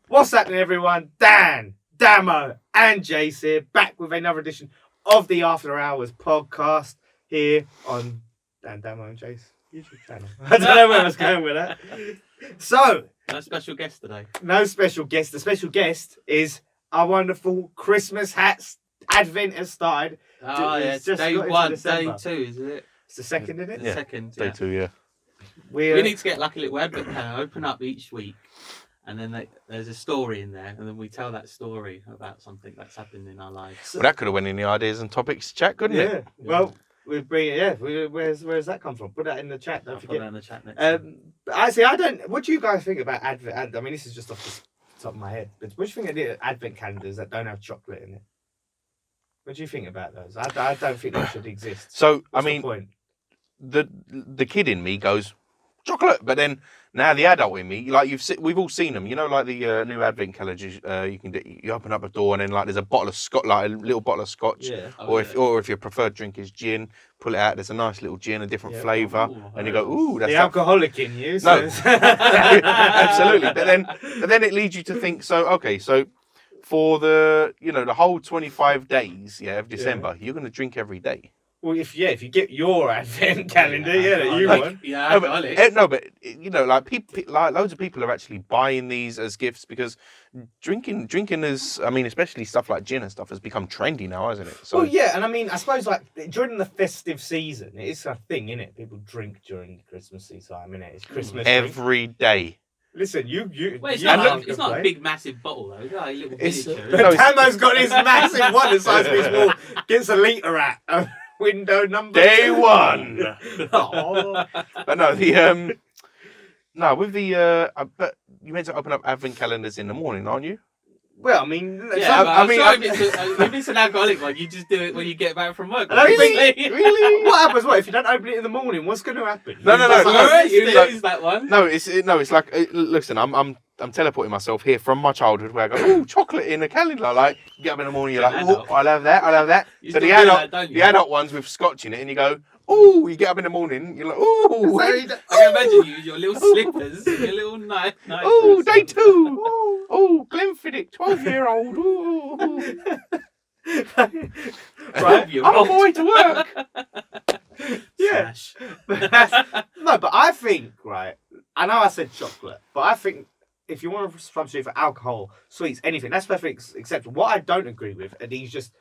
What's happening, everyone? Dan, Damo, and Jase here, back with another edition of the After Hours podcast here on Dan, Damo, and Jase YouTube channel. I don't know where I was going with that. So, no special guest today. No special guest. The special guest is our wonderful Christmas hats. Advent has started. Oh, yeah, it's day 1, day 2, is it? It's the second, isn't it? The second, Day 2, yeah. We need to get like a little advent calendar, open up each week, and then there's a story in there, and then we tell that story about something that's happened in our lives. Well, that could have went in the ideas and topics chat, couldn't it? Well, we bring it. Yeah. Where's that come from? Put that in the chat. Don't forget. Put that in the chat next I don't. What do you guys think about Advent? I mean, this is just off the top of my head. But what do you think of the Advent calendars that don't have chocolate in it? What do you think about those? I don't think they should exist. So, What's I mean, the point? the kid in me goes chocolate, but then now the adult in me, like we've all seen them. You know, like the new advent calendars. You open up a door and then like there's a bottle of scotch, like a little bottle of scotch. Yeah. Or if your preferred drink is gin, pull it out. There's a nice little gin, a different flavour, and you go, ooh, that's the alcoholic in you. No, absolutely. But then it leads you to think. So okay, so for the the whole 25 days of December, you're going to drink every day. Well, if you get your advent calendar, that you want. Yeah, but like like loads of people are actually buying these as gifts because drinking is, I mean, especially stuff like gin and stuff has become trendy now, hasn't it? So, well, yeah, and I mean, I suppose like during the festive season, it is a thing, isn't it? People drink during the Christmas time, innit? It's Christmas every day. Listen, you. Well, it's not a big, massive bottle though. It's like a little miniature. But Tamo's got this massive one the size of his wall. Gets a litre at. Window number day 2. 1. But no, with the but you meant to open up advent calendars in the morning, aren't you? Well, I mean, if it's an alcoholic one, you just do it when you get back from work. Really? What happens? What if you don't open it in the morning? What's going to happen? No. You lose that one. No, it's like listen, I'm teleporting myself here from my childhood where I go, ooh, chocolate in a calendar. Like, you get up in the morning, you're like, ooh, I love that. So the adult ones with scotch in it, and you go, ooh, you get up in the morning, you're like, ooh. I can imagine you, your little slippers, your little night. Ooh, day 2. Ooh, Glenfiddich, 12-year-old. Ooh. Right, I'm on my way to work. Yeah. No, but I think, right, I know I said chocolate, but I think if you want to substitute for alcohol, sweets, anything, that's perfectly acceptable. What I don't agree with are these just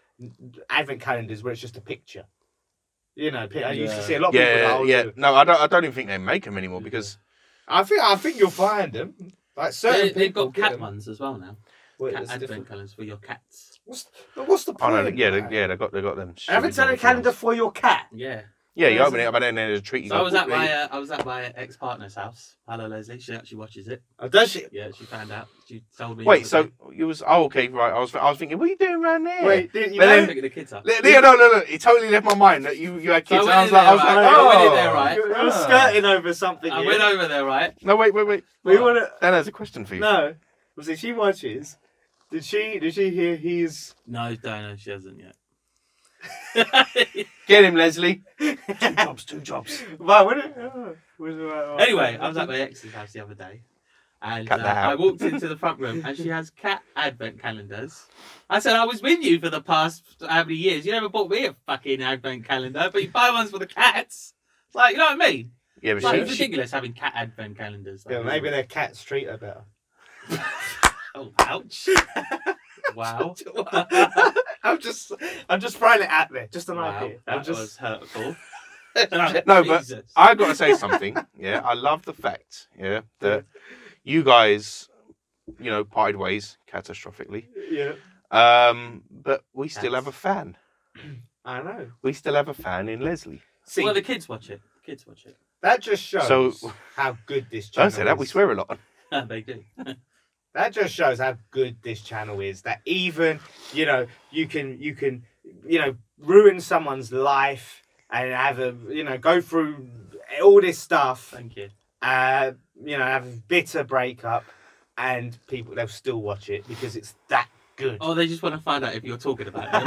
advent calendars where it's just a picture. You know, I used to see a lot of people. Yeah. No, I don't even think they make them anymore because I think you'll find them. Like they've got cat ones as well now. Cat advent calendars for your cats. What's the point? Oh no, they got them. Advent calendar for your cat. Yeah. Yeah, you open it up and then there's a treat. So I was at my ex-partner's house. Hello, Leslie. She actually watches it. Oh, does she? Yeah, she found out. She told me. Wait, so you was okay, right? I was thinking, what are you doing around there? Wait, picking the kids up. No, it totally left my mind that you had kids. So I was like, right? You were skirting over something. I went over there, right? No, wait. We want to. Dan has a question for you. No, was it she watches? Did she hear he's? No, she hasn't yet. Get him, Leslie. 2 jobs. Wow, Anyway, I was at my ex's house the other day, and I walked into the front room, and she has cat advent calendars. I said, I was with you for the past how many years? You never bought me a fucking advent calendar, but you buy ones for the cats. It's like, you know what I mean? Yeah, but it's ridiculous having cat advent calendars. Yeah, maybe their cats treat her better. Oh, ouch. Wow. I'm just throwing it out there. Just an idea. That was hurtful. No, but I got to say something. Yeah, I love the fact. Yeah, that you guys, parted ways catastrophically. Yeah. But we still have a fan. I know. We still have a fan in Leslie. See, well, the kids watch it. That just shows how good this channel is. Don't say that. We swear a lot. They do. That just shows how good this channel is. That even, you can ruin someone's life and have go through all this stuff. Thank you. Have a bitter breakup, and they'll still watch it because it's that good. Oh, they just want to find out if you're talking about them.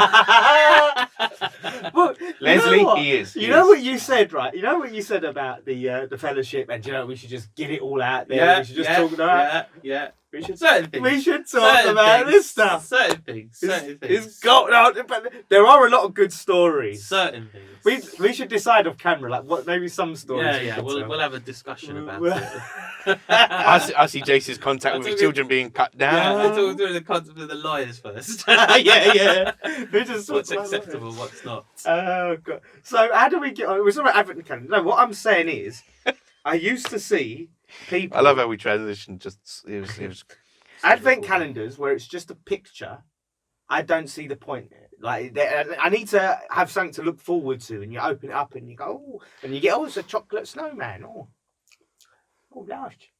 Well, Leslie, he is. You know what you said, right? You know what you said about the fellowship, and we should just get it all out there. We should just talk about it. Yeah. Certain things. We should talk about this stuff. Certain things. It's got no, but there are a lot of good stories. Certain things. We should decide off camera, like what maybe some stories. Yeah. We'll have a discussion about it. I see Jase's contact with children being cut down. Yeah, we're talking the concept with the lawyers first. yeah. What's acceptable, what's not. Oh god. So how do we get on? We're talking about advent calendar. No, what I'm saying is, I used to see people. I love how we transitioned. It was advent calendars where it's just a picture. I don't see the point. Like I need to have something to look forward to, and you open it up and you go, oh, and you get, it's a chocolate snowman. Oh, large.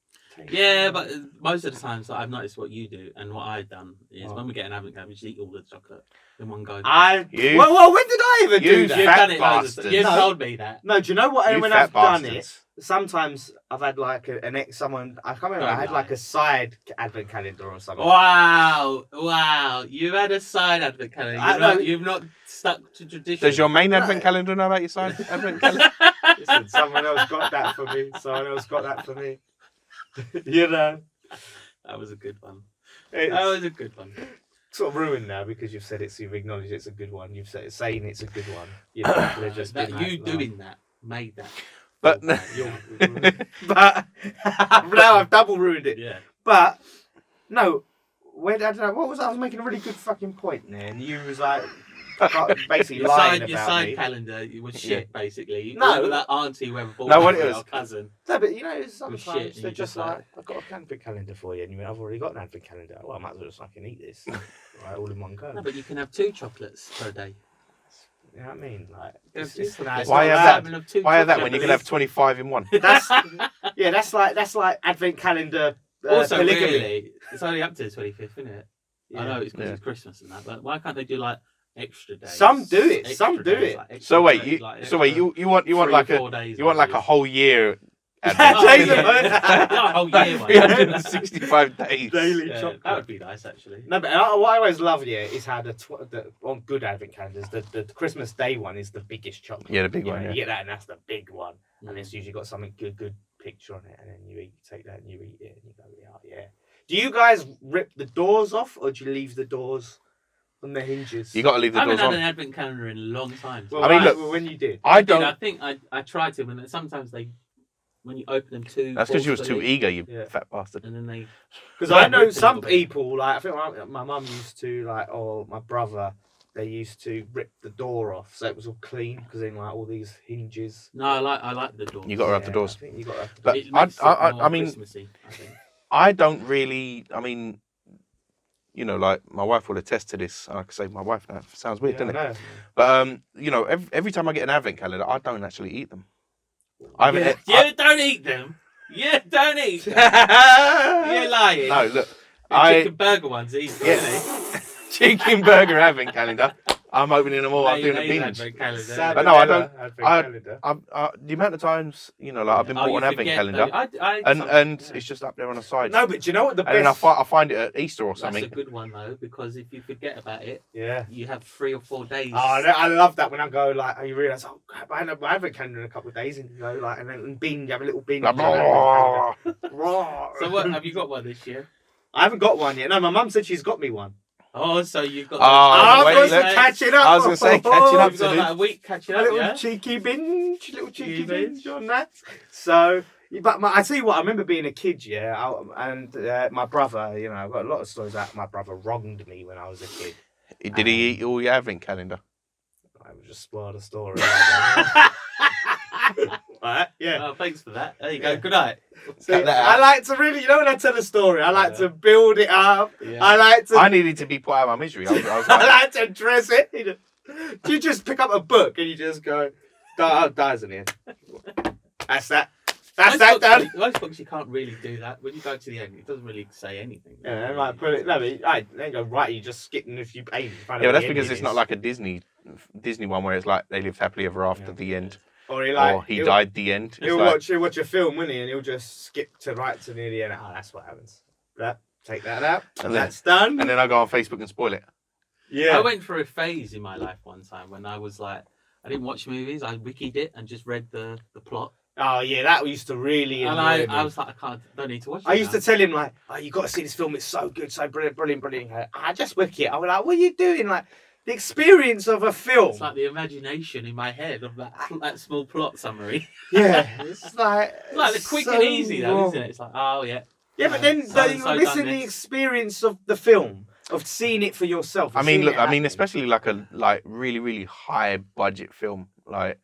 Yeah, but most of the times I've noticed what you do and what I've done is when we get an advent calendar, we just eat all the chocolate in one go. Well, when did I even do that? You've done it loads of times. You've told me that. No, do you know what? When I've done it, sometimes I've had like someone. I can't remember. I had like a side advent calendar or something. Wow! You've had a side advent calendar. You've not stuck to tradition. Does your main advent calendar know about your side advent calendar? Listen, someone else got that for me. You know, that was a good one. Sort of ruined now because you've said you've acknowledged it's a good one. You've said saying it's a good one. You know, just doing that made that. But but now I've double ruined it. Yeah. But no, I don't know, what was I was making a really good fucking point there, and you was like. Basically lying about your side me. calendar was shit, basically. No, that auntie whoever bought what it was, cousin. No, but you know, sometimes they're just like, I've got an advent calendar for you, and you went, I've already got an advent calendar. Well, I might as well just fucking eat this, right, all in one go. No, but you can have 2 chocolates per day. You know what I mean? Like, why have that when you can have 25 in one? That's like advent calendar. Also, polygamy. really, it's only up to the 25th, isn't it? Yeah. I know it's because it's Christmas and that, but why can't they do like extra days? Some do it. Like So wait, you want like a whole year. A whole year, 365 days. Daily chocolate. That would be nice, actually. No, but what I always love, is how on good advent calendars, the Christmas Day one is the biggest chocolate. Yeah, the big one. You get that, and that's the big one, and it's usually got something good picture on it, and then you take that and you eat it, and you go, yeah. Do you guys rip the doors off, or do you leave the doors on the hinges? You got to leave the doors on. I haven't had an advent calendar in a long time. Well, I mean, look, when you did, I think I tried to, and sometimes when you open them too. That's because you was too eager, you fat bastard. And then because I know some people, like I think my mum used to, or my brother, they used to rip the door off so it was all clean because then like all these hinges. No, I like the doors. You got to have the doors. I think you got to have the doors. But I mean, Christmassy, I think. I don't really. I mean, like my wife will attest to this. I can say my wife now. Sounds weird, doesn't it? But every time I get an advent calendar, I don't actually eat them. You don't eat them. You don't eat them. You're lying. No, look. The chicken burger ones easy, chicken burger advent calendar. I'm opening them all. I'm doing a binge. But no, I don't. The amount of times, I've been bought an advent calendar, and it's just up there on the side. No, but do you know what the best? And then I find it at Easter or something. That's a good one though, because if you forget about it, you have 3 or 4 days. Oh, I love that when I go you realise, oh crap, I had my advent calendar in a couple of days, and you go and then you have a little bin. Like, so what? Have you got one this year? I haven't got one yet. No, my mum said she's got me one. Oh, so you've got. I've got to catch it up. I was going to say catching up. You've got like a week catching up. A little cheeky binge on that. So, but I tell you what, I remember being a kid, and my brother, I've got a lot of stories that my brother wronged me when I was a kid. Did he eat all your advent calendar? I would just spoil the story. Right, yeah. Oh, thanks for that. There you go. Good night. See, I like to really, when I tell a story, I like to build it up. Yeah. I needed to be put out of my misery. I like to dress it. Do you just pick up a book and you just go, dies in here? That's that. That's that done. Most books you can't really do that. When you go to the end, it doesn't really say anything. Yeah, I might put it. No, but they go right. You just skip, and if you aim. Yeah, but that's because it's not like a Disney one where it's like they lived happily ever after the end. Or he died the end. He'll watch a film, won't he? And he'll just skip to near the end. Oh, that's what happens. Take that out. And that's done. And then I go on Facebook and spoil it. Yeah. I went through a phase in my life one time when I was like, I didn't watch movies. I wikied it and just read the plot. Oh yeah, that used to really And annoy me. I was like, don't need to watch it. I used to tell him like, "Oh, you got to see this film. It's so good, so brilliant." I just wick it. I was like, "What are you doing?" Like the experience of a film. It's like the imagination in my head of that small plot summary. Yeah, it's like the quick so and easy though, wrong. isn't it? It's like, oh yeah. Yeah, but then you're missing the experience of the film, of seeing it for yourself. I mean, look, especially like a really, really high budget film, like.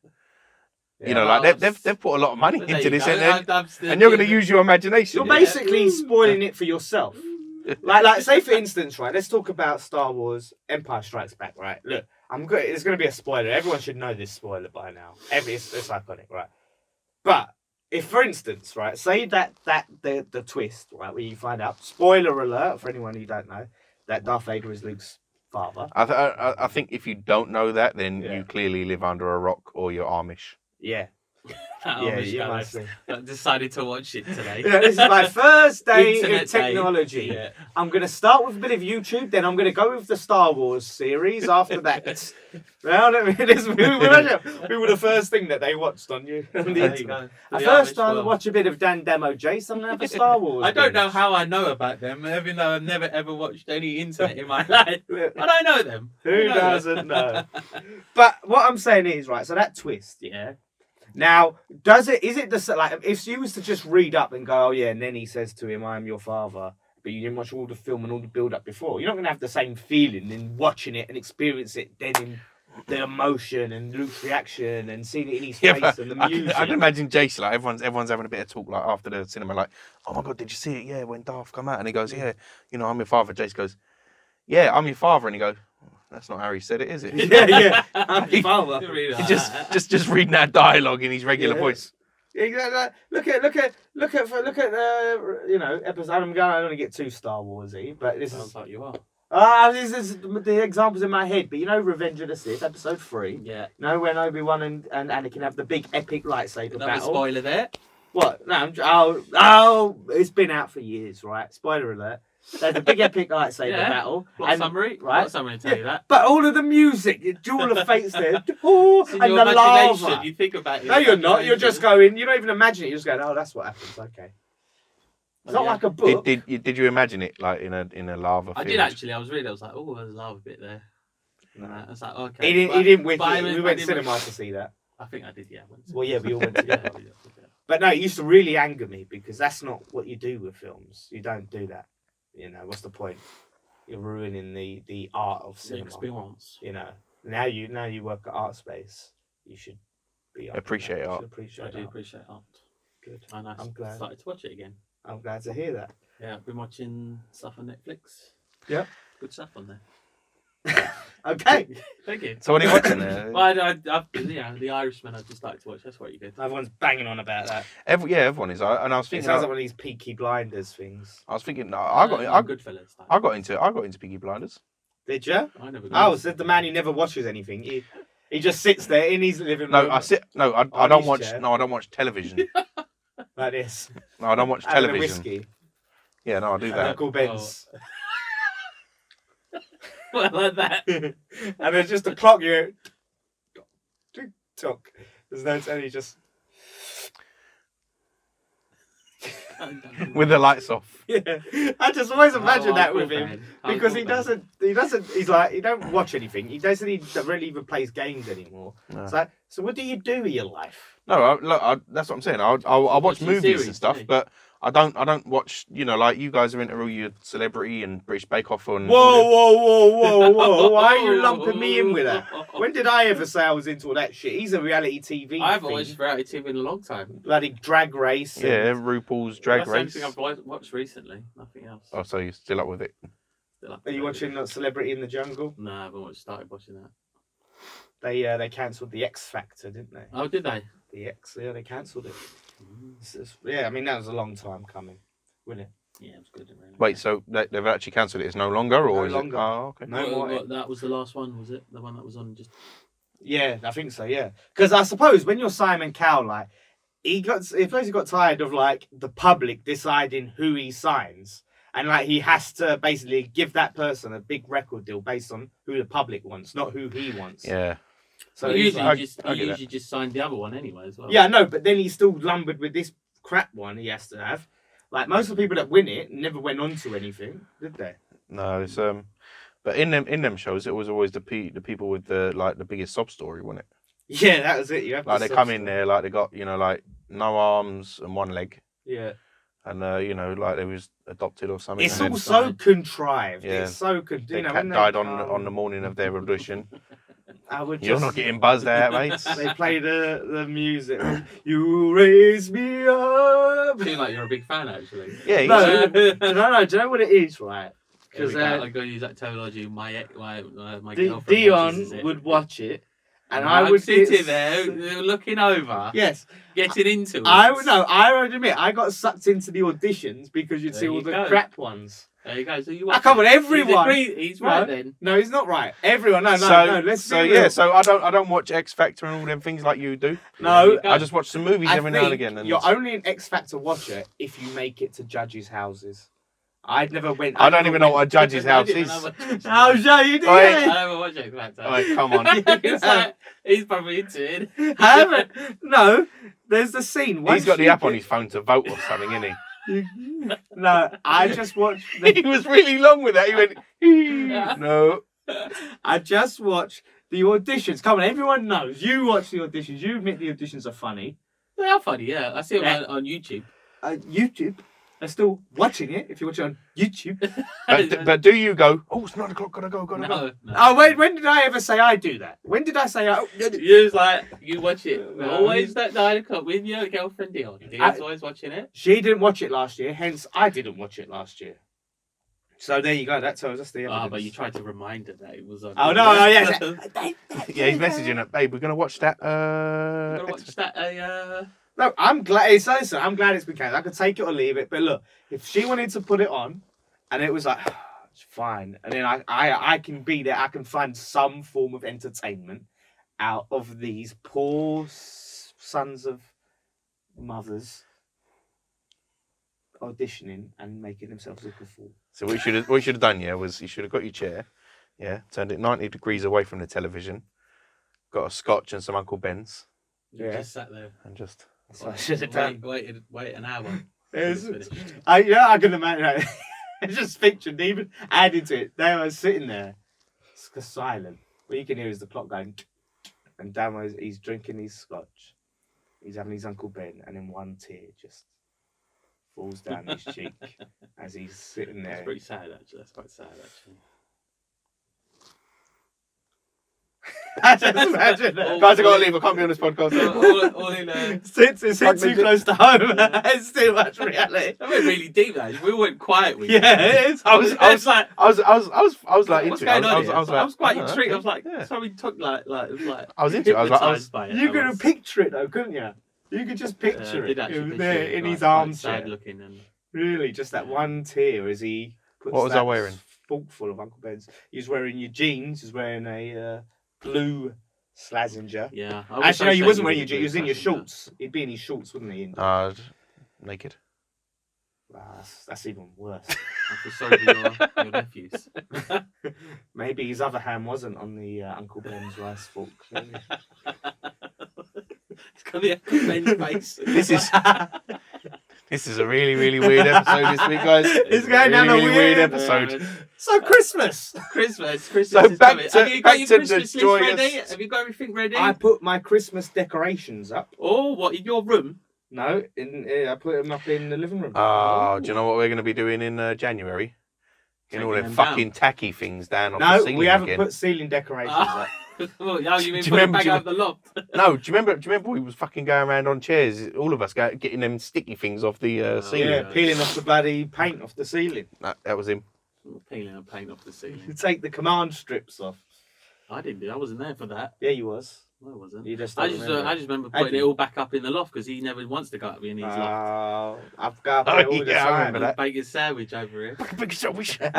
You know, like they've put a lot of money into this, and you're going to use your imagination. You're basically spoiling it for yourself. like, say for instance, right? Let's talk about Star Wars: Empire Strikes Back, right? Look, it's going to be a spoiler. Everyone should know this spoiler by now. It's iconic, right? But if, for instance, right, say that the twist, right, where you find out, spoiler alert for anyone who don't know, that Darth Vader is Luke's father. I think if you don't know that, then you clearly live under a rock or you're Amish. Yeah. You must be. I decided to watch it today. This is my first day Internet in technology. Yeah. I'm going to start with a bit of YouTube, then I'm going to go with the Star Wars series after that. Well, we were the first thing that they watched on you. On the internet. First time I watch a bit of Dan Demo, Jase, I'm going to have a Star Wars. I don't know how I know about them, even though I've never ever watched any internet in my life. But I know them. Who doesn't know? But what I'm saying is, right, so that twist, yeah. Now, is it like, if you was to just read up and go, oh yeah, and then he says to him, I am your father, but you didn't watch all the film and all the build up before, you're not going to have the same feeling in watching it and experience it then in the emotion and Luke's reaction and seeing it in his face and the music. I can imagine Jase, like, everyone's having a bit of talk, like, after the cinema, like, oh my God, did you see it? Yeah, when Darth come out. And he goes, yeah, I'm your father. Jase goes, yeah, I'm your father. And he goes, that's not how he said it, is it? yeah. I'm your father. He just reading that dialogue in his regular voice. Exactly. Look at the episode. I don't want to get too Star Warsy, but this sounds like you are. This is the examples in my head. But Revenge of the Sith, episode 3. Yeah. When Obi-Wan and Anakin have the big epic lightsaber battle. Spoiler there. What? No. It's been out for years, right? Spoiler alert. There's a big epic lightsaber battle. Plot summary, right? Plot summary to tell you that. But all of the music, the Duel of Fates there, and the lava. You think about it. No, you're not. You're just going. You don't even imagine it. You're just going. Oh, that's what happens. Okay. It's not like a book. Did you imagine it like in a lava? I did actually. I was like, oh, there's a lava bit there. No. I was like, okay. He didn't with you. We went to cinema to see that. I think I did. Yeah. Well, yeah, we all went together. But no, it used to really anger me because that's not what you do with films. You don't do that. What's the point? You're ruining the art of cinema. Experience. Now you work at Art Space. You should be appreciate art. I do appreciate art. Good. And I'm glad. Started to watch it again. I'm glad to hear that. Yeah, I've been watching stuff on Netflix. Yeah. Good stuff on there. Okay. Thank you. So what are you watching there? Well, The Irishman I just like to watch. That's what you good. Everyone's banging on about that. Everyone is. And I was thinking, it sounds like one of these Peaky Blinders things. I was thinking, I got into Peaky Blinders. Did you? I never. Said the man who never watches anything. He just sits there in his living room. I don't watch. Chair. No, I don't watch television. Like this. No, I don't watch television. Whiskey. Yeah, no, I do that. Uncle Ben's. Well, like that. And there's just a clock you tick-tock. There's no telling, just with the lights off. Yeah. I just always imagine that with him. Because he doesn't he's like, he don't watch anything. He doesn't really even plays games anymore. No. So what do you do with your life? No, that's what I'm saying. I'll watch movies and stuff, but I don't watch, like you guys are into all your Celebrity and British Bake Off and... Whoa. Why are you lumping me in with that? When did I ever say I was into all that shit? He's a reality TV I haven't watched reality TV in a long time. Bloody Drag Race. Yeah, RuPaul's Drag Race. That's the only thing I've watched recently. Nothing else. Oh, so you're still up with it? Are you watching Celebrity in the Jungle? No, I haven't started watching that. They cancelled the X Factor, didn't they? Oh, did they? The X, yeah, they cancelled it. Yeah, I mean, that was a long time coming, wasn't it? Yeah, it was good. Really. Wait, so they've actually cancelled it? It's no longer, or no longer. It? Oh, okay. No more. That was the last one, was it? The one that was on just. Yeah, I think so. Yeah, because I suppose when you're Simon Cowell, like he basically got tired of like the public deciding who he signs, and like he has to basically give that person a big record deal based on who the public wants, not who he wants. Yeah. So Well, he's usually, like, he usually just signed the other one anyway as well. yeah, no, but then he's still lumbered with this crap one he has to have. Like most of the people that win it never went on to anything, did they? No, it's but in them shows, it was always the people with the biggest sob story, wasn't it? Yeah, that was it. You have Like they come in there, like they got like no arms and one leg. Yeah. And like they was adopted or something. It's and all so contrived. Yeah. It's so they died on the morning of their audition. You're not getting buzzed out, mate. They play the music. You raise me up. I feel like you're a big fan, actually. Yeah. No. Do you know what it is, right? Because I'm going to use that terminology. My girlfriend Dion would watch it. And I would sit there looking over. Yes. Getting into it. I would admit, I got sucked into the auditions because you'd see all the crap ones. There you go. So you come on, everyone. He's right then. No, he's not right. Everyone, no. Let's so yeah. So I don't watch X Factor and all them things like you do. No, I just watch some movies every now and again. And you're only an X Factor watcher if you make it to judges' houses. I'd never went. I don't even know what a judge's house is. How shall you do it? I never watched X Factor. All right, come on. It's like, he's probably into it. I haven't. No, there's the scene. He's got the app on his phone to vote or something, isn't he? No, I just watched. He was really long with that. He went, no. I just watched the auditions. Come on, everyone knows. You watch the auditions. You admit the auditions are funny. They are funny, yeah. I see them on YouTube. YouTube. They're still watching it if you watch it on YouTube. But do you go, oh, it's 9 o'clock, gotta go. No. Oh, wait, when did I ever say I do that? When did I say You was like, you watch it always at 9 o'clock with your girlfriend Dion. Dion's always watching it. She didn't watch it last year, hence I didn't watch it last year. So there you go, that tells us the evidence. Oh, but you tried to remind her that it was on. Oh, no, yes. Yeah, he's messaging her, babe, we're going to watch that. We're going to watch that, No, I'm glad I'm glad it's been cancelled. I could take it or leave it, but look, if she wanted to put it on, and it was like, it's fine, and then I can be there, I can find some form of entertainment out of these poor sons of mothers auditioning and making themselves look a fool. So what you should have done, was you should have got your chair, turned it 90 degrees away from the television, got a scotch and some Uncle Ben's. Yeah, just sat there and just. That's what I should have done. Wait an hour. I can imagine. I just pictured even adding to it. They were sitting there, silent. What you can hear is the clock going, and Damo's he's drinking his scotch. He's having his Uncle Ben, and then one tear just falls down his cheek as he's sitting there. That's pretty sad, actually. That's quite sad, actually. I just imagine that. Guys, I gotta leave. I can't be on this podcast. Since it's hit too close to home, it's too much reality. That went really deep, though. We all went quiet with it. It is. I was like what's into it. going on? I was quite intrigued. I was like, so we took like it was like. I was into it. I was by it. You could picture it though, couldn't you? You could just picture it. It was there in his armchair. Sad looking and. Really, just that one tear as he puts what was I wearing? Forkful of Uncle Ben's. He was wearing your jeans. He was wearing a blue Slazenger. Yeah. Actually, no, he wasn't wearing your jeans. He was in your shorts. He'd be in his shorts, wouldn't he? Naked. That's even worse. I feel sorry for your nephews. Maybe his other hand wasn't on the Uncle Ben's rice fork. It's got the Uncle Ben's face. This is a really, really weird episode this week, guys. It's going down a really weird episode. So Christmas. So back is to, Have you got your to Christmas the list ready? Have you got everything ready? I put my Christmas decorations up. Oh, what, in your room? No, I put them up in the living room. Do you know what we're going to be doing in January? Getting all them fucking tacky things down off the ceiling. No, we haven't put ceiling decorations up. Oh, you mean putting back out the loft? No, do you remember we was fucking going around on chairs, all of us getting them sticky things off the ceiling? Yeah, peeling off the bloody paint off the ceiling. That was him. Peeling the paint off the ceiling. You take the command strips off. I didn't do. I wasn't there for that. Yeah, you was. No, I wasn't. You just I just remember putting it all back up in the loft because he never wants to go up in his loft. I've got up all the time. I remember that. Bacon sandwich over here. Bacon sandwich. But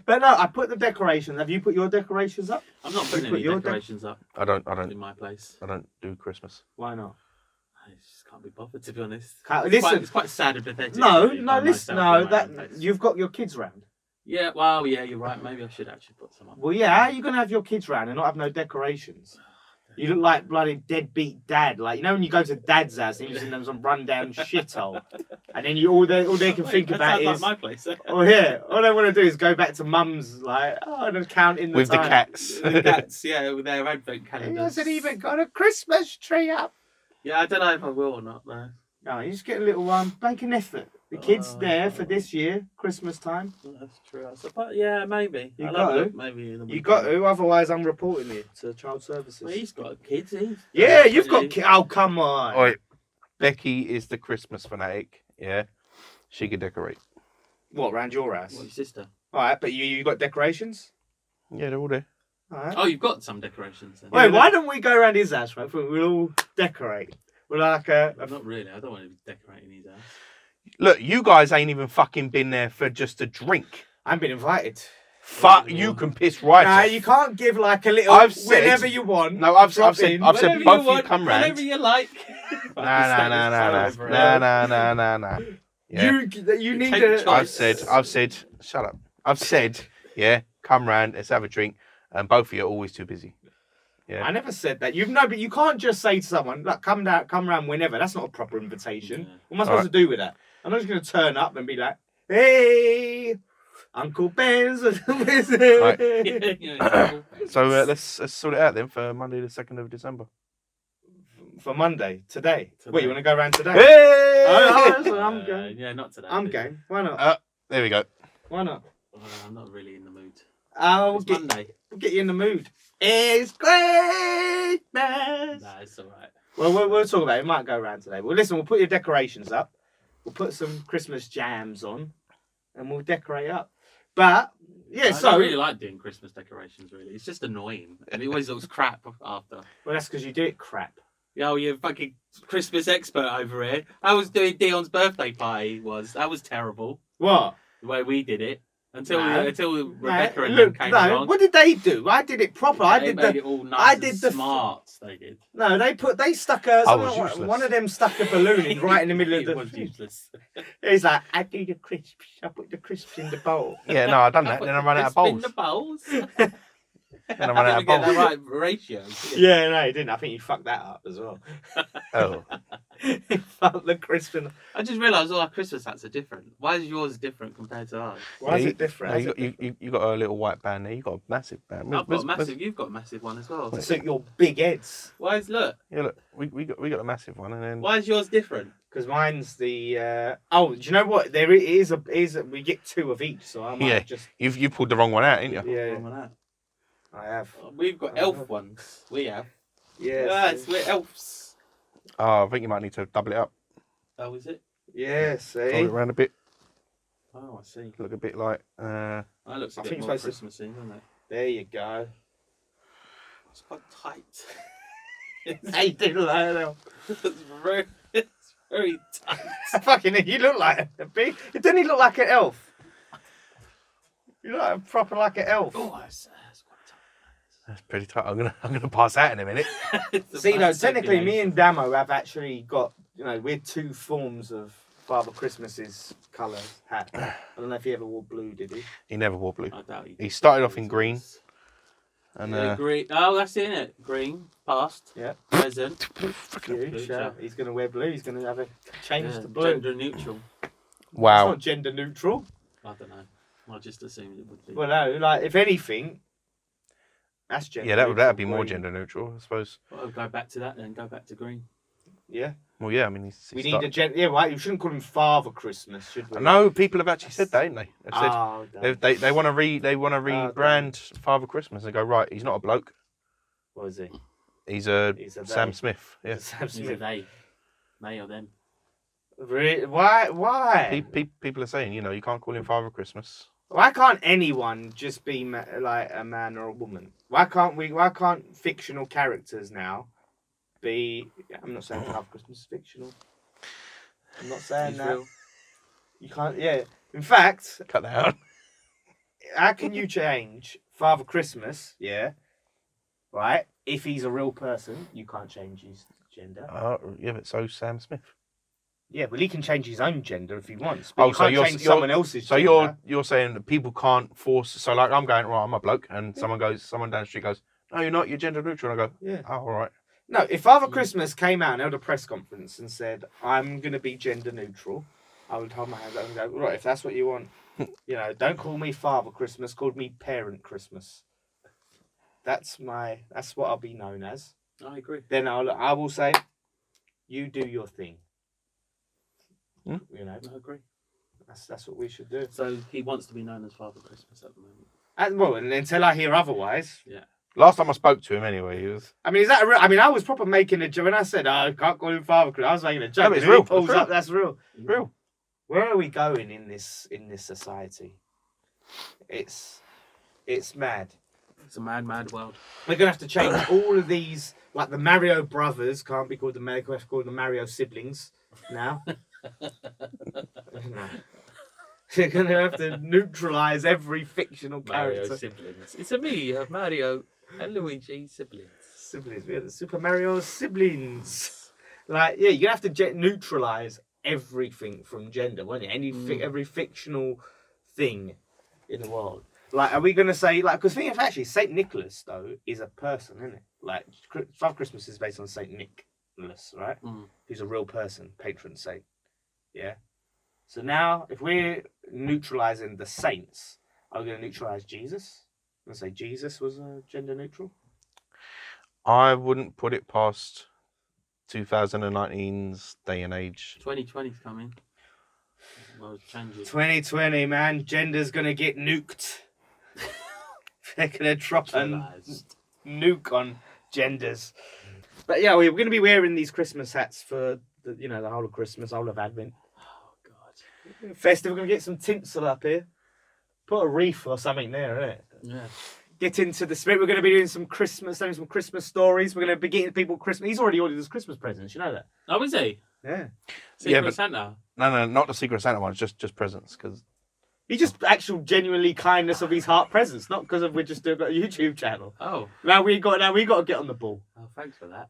no, I put the decorations. Have you put your decorations up? I'm not putting any decorations up. I don't. In my place. I don't do Christmas. Why not? I just can't be bothered, to be honest. Listen, it's quite sad and pathetic. No, listen. No, that you've got your kids round. Yeah, well, yeah, you're right. Maybe I should actually put some on. Well, yeah, how are you going to have your kids round and not have no decorations? You look like bloody deadbeat dad. Like, you know when you go to dad's house and you've seen them some rundown shithole. And then all they can think about is... like my place. Oh, yeah. All they want to do is go back to mum's, like, and counting the With time. the cats. The cats, yeah, with their advent calendars. He hasn't even got a Christmas tree up. Yeah, I don't know if I will or not, though. No, you just get a little one. Make an effort. The kid's there for this year, Christmas time. That's true. I suppose, yeah, maybe. You got to. Maybe in the You got to, otherwise I'm reporting you to Child Services. Well, he's got kids. Yeah, you've got kids. Oh, come on. Oi, Becky is the Christmas fanatic. Yeah, she can decorate. What, around your house? What, your sister? All right, but you got decorations? Yeah, they're all there. All right. Oh, you've got some decorations then. Wait, why don't we go around his house, right? We'll all decorate. We're like Not really. I don't want to be decorating his house. Look, you guys ain't even fucking been there for just a drink. I've been invited. Fuck, you can piss right Nah, off. you can't give like a little I've said- whenever you want. No, I've said Whenever both you of you come round. Whenever you like. Nah. Yeah. You need Take to. choice. I've said, shut up. I've said, yeah, come round, let's have a drink. And both of you are always too busy. Yeah. I never said that. But you can't just say to someone, "Look, come round whenever." That's not a proper invitation. Yeah. What am I supposed to do with that? I'm not just going to turn up and be like, "Hey, Uncle Ben's." Right. Yeah. So let's sort it out then for Monday the 2nd of December. For Monday, today. Today. Wait, you want to go around today? Hey! I'm going. Yeah, not today. I'm going. Why not? There we go. Why not? I'm not really in the mood. We'll It's get, Monday. we'll get you in the mood. It's Christmas. Nah, it's alright. Well, we'll talk about it. We might go around today. Well, listen, we'll put your decorations up. We'll put some Christmas jams on, and we'll decorate up. But yeah, I so don't really like doing Christmas decorations. Really, it's just annoying, and it always looks crap after. well, that's because you do it crap. Oh, you're a fucking Christmas expert over here. I was doing Dion's birthday party. That was terrible. What? The way we did it until No. Rebecca and Look, them came no. along. What did they do? I did it proper. I They did made the. it all nice. I and did the- smart. They did. No, they stuck a. I was useless. One of them stuck a balloon in right in the middle of It the. was useless. He's like, I do the crisps. I put the crisps in the bowl. Yeah, no, I've done that. Then I ran out of Spin bowls. the bowls. Then I ran out of Get the bowls. right ratio. Yeah, no, he didn't. I think you fucked that up as well. Oh. He fucked the crisp in. I just realised all our Christmas hats are different. Why is yours different compared to ours? Why is Yeah, it different? No, you got a little white band there. You got a massive band. I've got a massive. You've got a massive one as well. So your big heads. Why is look? Yeah, look, we got a massive one, and then Why is yours different? Because mine's the. Oh, do you know what? There is a. We get two of each, so I might Yeah. just. you pulled the wrong one out, didn't you? Yeah, Wrong with that. I have. We've got elf ones. We have. Yeah. Yes, we're elves. Oh, I think you might need to double it up, Oh, is it? Yeah. roll See. it around a bit, Oh, I see. look a bit like. That looks a I bit think more it's supposed Christmassy, doesn't it? There you go. It's quite tight. Hey, did like that. It's very tight. Fucking, you look like a big. Didn't he look like an elf? You look like proper like an elf. Oh, it's quite That's pretty tight. I'm gonna pass out in a minute. tight. See, no, technically, me and Damo have actually got. We're two forms of Father Christmas's colour hat. I don't know if he ever wore blue, did he? He never wore blue. I doubt He started off in green, and Yeah, green. Oh, that's in it. Green, past, Yeah. present. Huge. Good job. He's going to wear blue. He's going to have a change Yeah, to blue. gender neutral. It's wow. not gender neutral. I don't know. I just assumed it would be. Well, no, like if anything, that's gender. Yeah, that'd neutral, be more green. gender neutral, I suppose. I'll go back to that then. Go back to green. Yeah, Well, yeah, I mean, we need a gender. Yeah, right. You shouldn't call him Father Christmas, should we? No, people have actually said that, haven't they? They've said Oh, no. they want to rebrand Father Christmas and go, right, he's not a bloke, What is he? he's a He's a Sam they. Smith. Yeah. Sam These are Smith. they or them. Really? Why? Why? People are saying, you can't call him Father Christmas. Why can't anyone just be like a man or a woman? Why can't fictional characters now be? I'm not saying Father Christmas is fictional. I'm not saying He's that. real. You can't. Yeah. In fact, Cut that out. how can you change Father Christmas? Yeah. Right. If he's a real person, you can't change his gender. Yeah, but so Sam Smith. Yeah, well, he can change his own gender if he wants. But you so can't you're change someone else's so gender. you're saying that people can't force. So like I'm going right, I'm a bloke, and someone down the street goes, no, you're not. You're gender neutral. And I go, Yeah. oh, all right. No, if Father Christmas came out and held a press conference and said, I'm going to be gender neutral, I would hold my hands up and go, right, if that's what you want, don't call me Father Christmas, call me Parent Christmas. That's what I'll be known as. I agree. Then I will say, you do your thing. Hmm? I agree. That's what we should do. So he wants to be known as Father Christmas at the moment. And until I hear otherwise. Yeah. Last time I spoke to him, anyway, he was. I mean, is that real? I mean, I was proper making a joke when I said, I can't call him Father Christmas. I was making a joke. No, it's real. Pulls up, that's real. Real. Where are we going in this society? It's mad. It's a mad, mad world. We're gonna have to change all of these. Like the Mario brothers can't be called the Mario. We have to call them the Mario siblings now. You're gonna have to neutralise every fictional character. Mario siblings. It's a me, Mario and Luigi siblings. Siblings. We are the Super Mario siblings. Like, yeah, you're gonna have to neutralise everything from gender, won't you? Every fictional thing in the world. Like, are we gonna say because think of actually Saint Nicholas though is a person, isn't it? Like, Father Christmas is based on Saint Nicholas, right? Who's a real person, patron saint. Yeah. So now, if we're neutralising the saints, are we going to neutralise Jesus? I'm going to say Jesus was gender neutral. I wouldn't put it past 2019's day and age. 2020's coming. Well, change it. 2020, man, gender's going to get nuked. They're going to drop a nuke on genders. But yeah, we're going to be wearing these Christmas hats for the whole of Christmas, whole of Advent. Festive, we're going to get some tinsel up here. Put a wreath or something there, innit? Yeah. Get into the spirit. We're going to be doing some Christmas stories. We're going to be getting people Christmas. He's already ordered his Christmas presents, you know that? Oh, is he? Yeah. Secret Santa? No, not the Secret Santa ones, just presents. Cause... He just actual genuinely kindness of his heart presents, not because of we're just doing a YouTube channel. Oh. Now we got to get on the ball. Oh, thanks for that.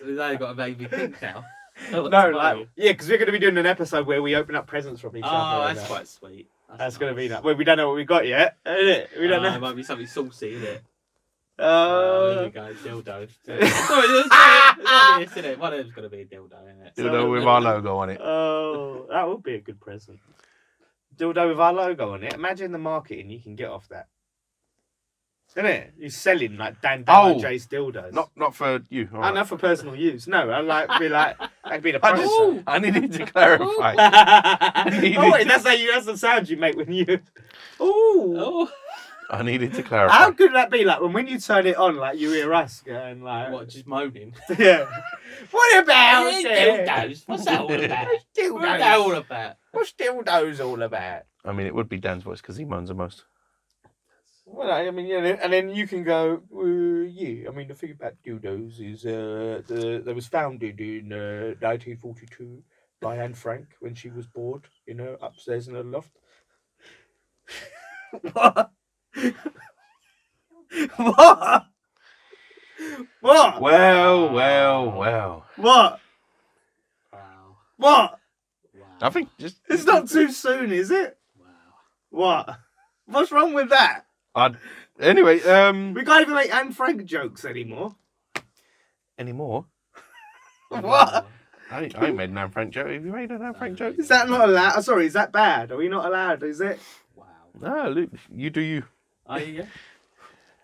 We've only got a baby pink now. Because we're going to be doing an episode where we open up presents from each other. Oh, that's quite sweet. That's going to be that. Well, we don't know what we got yet, isn't it? We don't know. It might be something saucy, isn't it? There you go, dildo. Sorry, it's obvious, isn't it? One of them's going to be a dildo, isn't it? Dildo with our logo on it. Oh, that would be a good present. Dildo with our logo on it. Imagine the marketing you can get off that. Isn't it? You're selling like Dan and Jase dildos. Not for you. Right. Not for personal use. No, I'd be the producer. I needed to clarify. That's the sound you make when you. Ooh. I needed to clarify. How good would that be? Like when you turn it on, like you hear us going like. What? Just moaning. Yeah. What about dildos? What's that all about? What's that all about? What's dildos all about? I mean, it would be Dan's voice because he moans the most. Well, I mean, and then you can go, I mean, the thing about dildos is they was founded in 1942 by Anne Frank when she was bored, upstairs in her loft. What? What? What? Well. What? Wow. What? Wow. I think it's not too soon, is it? Wow. What? What's wrong with that? Anyway, we can't even make Anne Frank jokes anymore. Anymore? What? I ain't made an Anne Frank joke. Have you made an Anne Frank joke? Is that not allowed? Oh, sorry, is that bad? Are we not allowed? Is it? Wow. No, Luke, you do you. Yeah.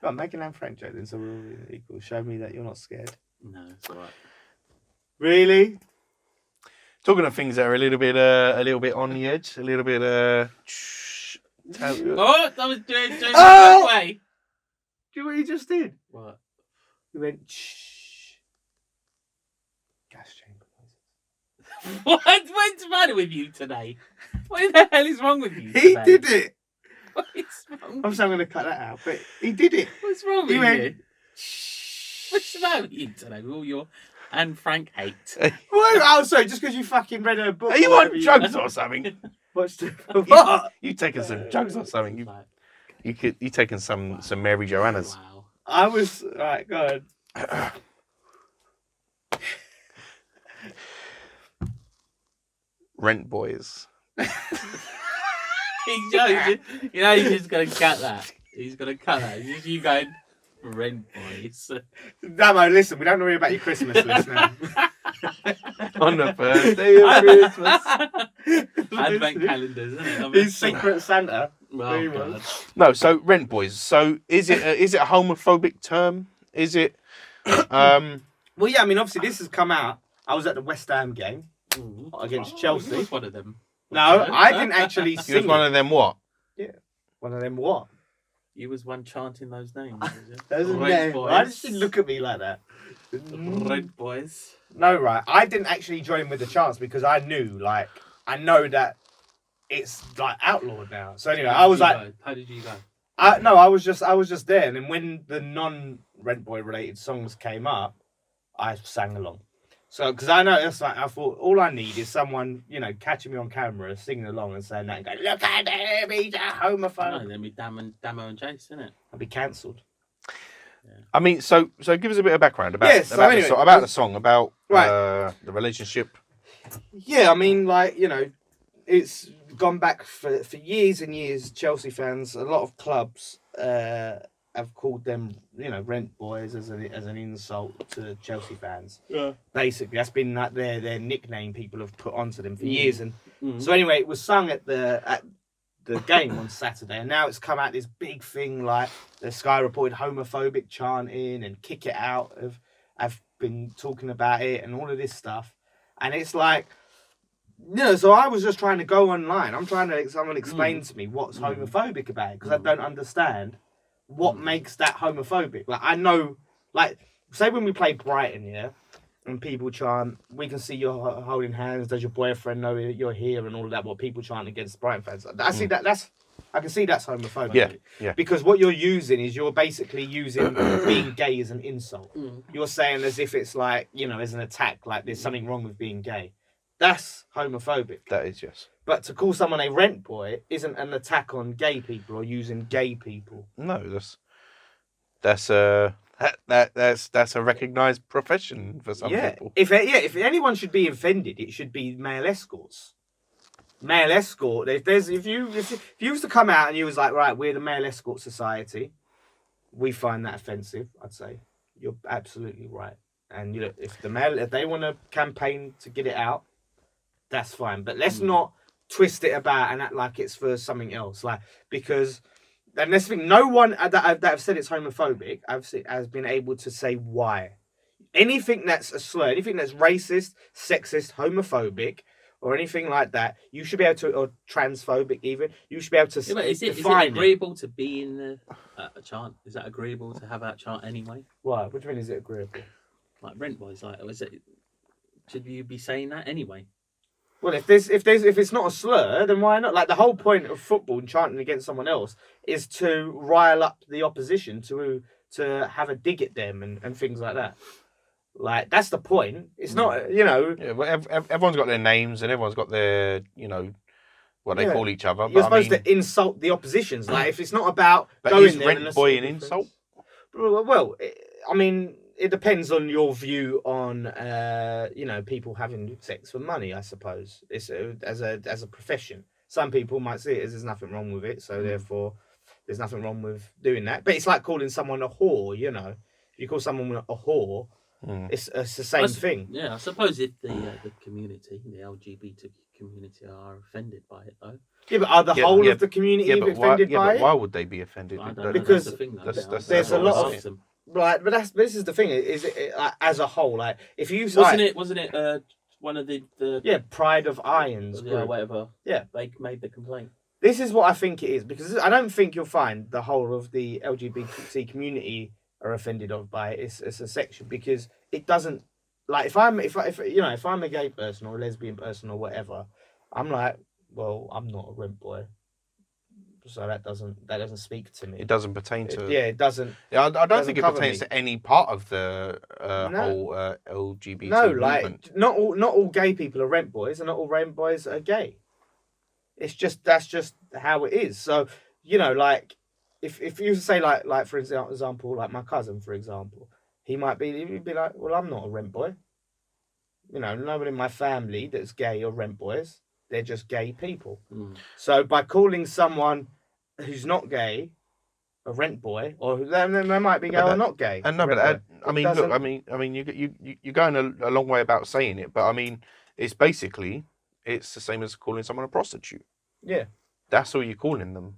Go on, make an Anne Frank joke then, so we're all equal. Show me that you're not scared. No, it's alright. Really? Talking of things that are a little bit on the edge, a little bit that was doing oh! way. Do you know what you just did? What? You went shh. Gas chamber noises. What's the matter with you today? What the hell is wrong with you today? He did it. What is wrong? I'm sorry, I'm going to cut that out, but he did it. What's wrong with went, you? What's the matter with you today with all your Anne Frank hate? Oh, sorry, just because you fucking read her book. Are you on drugs or something? What? You taking some drugs or something? You taking some Mary Joanna's? Wow. I was right. Go ahead. Rent boys. He's just going to cut that. He's going to cut that. It's just you going, rent boys. Damo, listen, we don't worry about your Christmas list now. On the first day of Christmas. Advent calendars, isn't it? He's Secret Santa. Oh, God. No, so rent boys. So is it a homophobic term? Is it? Well, yeah. I mean, obviously, this has come out. I was at the West Ham game against Chelsea. You was one of them. No, I didn't actually sing. You was one of them what? Yeah, one of them what? You was one chanting those names. Those are Red names. boys. Why did she look at me like that? Red boys. No, right. I didn't actually join with the chants because I know that it's like outlawed now. So anyway, I was like, how did you go? I was just there, and then when the non-Rent Boy related songs came up, I sang along. So because I know it's like I thought all I need is someone catching me on camera singing along and saying that and going, look at him, he's a homophobe. No, then be Damo and Jase, isn't it? I'd be cancelled. Yeah. I mean, so give us a bit of background about the song, about the relationship. Yeah, I mean, it's gone back for years and years. Chelsea fans, a lot of clubs have called them, rent boys as an insult to Chelsea fans. Yeah. Basically, that's been their nickname people have put onto them for years. And so anyway, it was sung at the game on Saturday, and now it's come out this big thing like the Sky reported homophobic chanting and kick it out. I've been talking about it and all of this stuff, and it's like. So I was just trying to go online. I'm trying to someone explain to me what's homophobic about it because I don't understand what makes that homophobic. Like I know, say when we play Brighton, yeah, and people chant, we can see you're holding hands. Does your boyfriend know you're here and all of that? What people chant against Brighton fans? I see that. I can see that's homophobic. Yeah. Because what you're using is you're basically using being gay as an insult. You're saying as if it's as an attack. Like there's something wrong with being gay. That's homophobic. That is, yes. But to call someone a rent boy isn't an attack on gay people or using gay people. No, that's a recognised profession for some people. If anyone should be offended, it should be male escorts. Male escort. If you was to come out and you was like, right, we're the male escort society, we find that offensive. I'd say you're absolutely right. And if they want to campaign to get it out. That's fine, but let's not twist it about and act like it's for something else. Because, and this thing, no one that have said it's homophobic has been able to say why. Anything that's a slur, anything that's racist, sexist, homophobic, or anything like that, you should be able to, or transphobic even, you should be able to define is it agreeable to be in a chant? Is that agreeable to have that chant anyway? Why? What do you mean? Is it agreeable? Like rent boys, should you be saying that anyway? Well, if it's not a slur, then why not? Like the whole point of football and chanting against someone else is to rile up the opposition, to have a dig at them and things like that. Like that's the point. It's not, Yeah, but everyone's got their names and everyone's got their, what they call each other. You're supposed to insult the oppositions. Like if it's not about going there. Rent boy an insult? Well, I mean. It depends on your view on, people having sex for money. I suppose it's as a profession. Some people might see it as there's nothing wrong with it, so therefore there's nothing wrong with doing that. But it's like calling someone a whore. If you call someone a whore, it's the same thing. Yeah, I suppose if the community, the LGBT community, are offended by it, though. Yeah, but are the whole of the community offended by it? Why would they be offended? Because there's a lot of. Right, but this is the thing. Is it as a whole? Like, if you wasn't it one of the Pride of Irons, whatever. Yeah, they made the complaint. This is what I think it is because I don't think you'll find the whole of the LGBT community are offended by it. It's a section because it doesn't if I'm a gay person or a lesbian person or whatever, I'm like, well, I'm not a rent boy. So that doesn't speak to me. It doesn't pertain to. It doesn't. Yeah, I don't think it pertains to any part of the whole LGBT movement. Not all gay people are rent boys, and not all rent boys are gay. That's just how it is. So if you say like for example, like my cousin, for example, he'd be like, well, I'm not a rent boy. Nobody in my family that's gay or rent boys. they're just gay people. So by calling someone who's not gay a rent boy, or they might be gay or not gay. And no, but I mean, look, I mean, you're going a long way about saying it, but I mean, it's basically the same as calling someone a prostitute. Yeah, that's all you're calling them.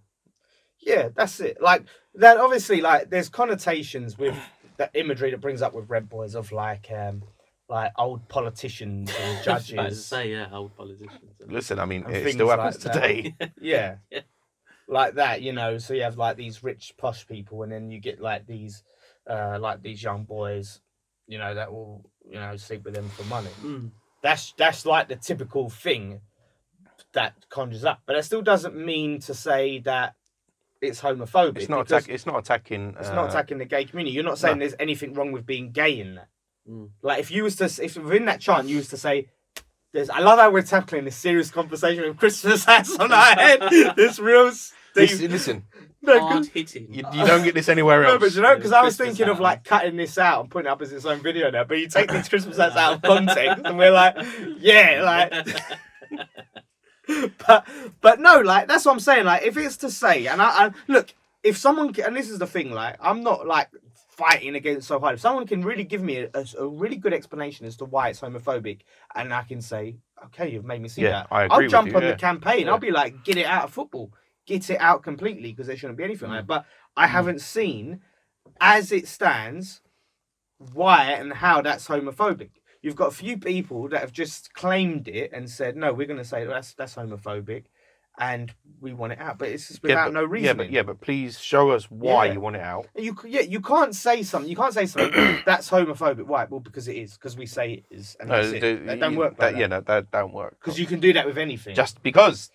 Yeah, that's it. Like that, obviously, like there's connotations with that imagery that brings up with rent boys of like old politicians and judges. I was about to say, old politicians. Listen, I mean, it still happens today. Yeah. Like that, you know, so you have like these rich posh people, and then you get like these young boys, you know, that will, you know, sleep with them for money. That's like the typical thing that conjures up, but it still doesn't mean to say that it's homophobic. It's not attacking. It's not attacking the gay community. You're not saying there's anything wrong with being gay in that. Like if within that chant you was to say, I love how we're tackling this serious conversation with Christmas hats on our head. This real. Listen. Hard hitting. You don't get this anywhere else. No, but you know, because I was thinking of like cutting this out and putting it up as its own video now. But you take these Christmas hats out of context, and we're like, but no, like that's what I'm saying. Like if it's to say, and I look, if someone, and this is the thing, like I'm not like fighting against so hard. If someone can really give me a really good explanation as to why it's homophobic, and I can say, okay, you've made me see that. I'll jump on the campaign. Yeah. I'll be like, get it out of football. Get it out completely, because there shouldn't be anything like that. But I haven't seen, as it stands, why and how that's homophobic. You've got a few people that have just claimed it and said, no, we're going to say that's homophobic and we want it out. But it's just without no reason. But please show us why you want it out. You can't say something. You can't say something that's homophobic. Why? Well, because it is. Because we say it is. And that's it. That don't work like that. Yeah, no, that don't work. Because you can do that with anything. Just because.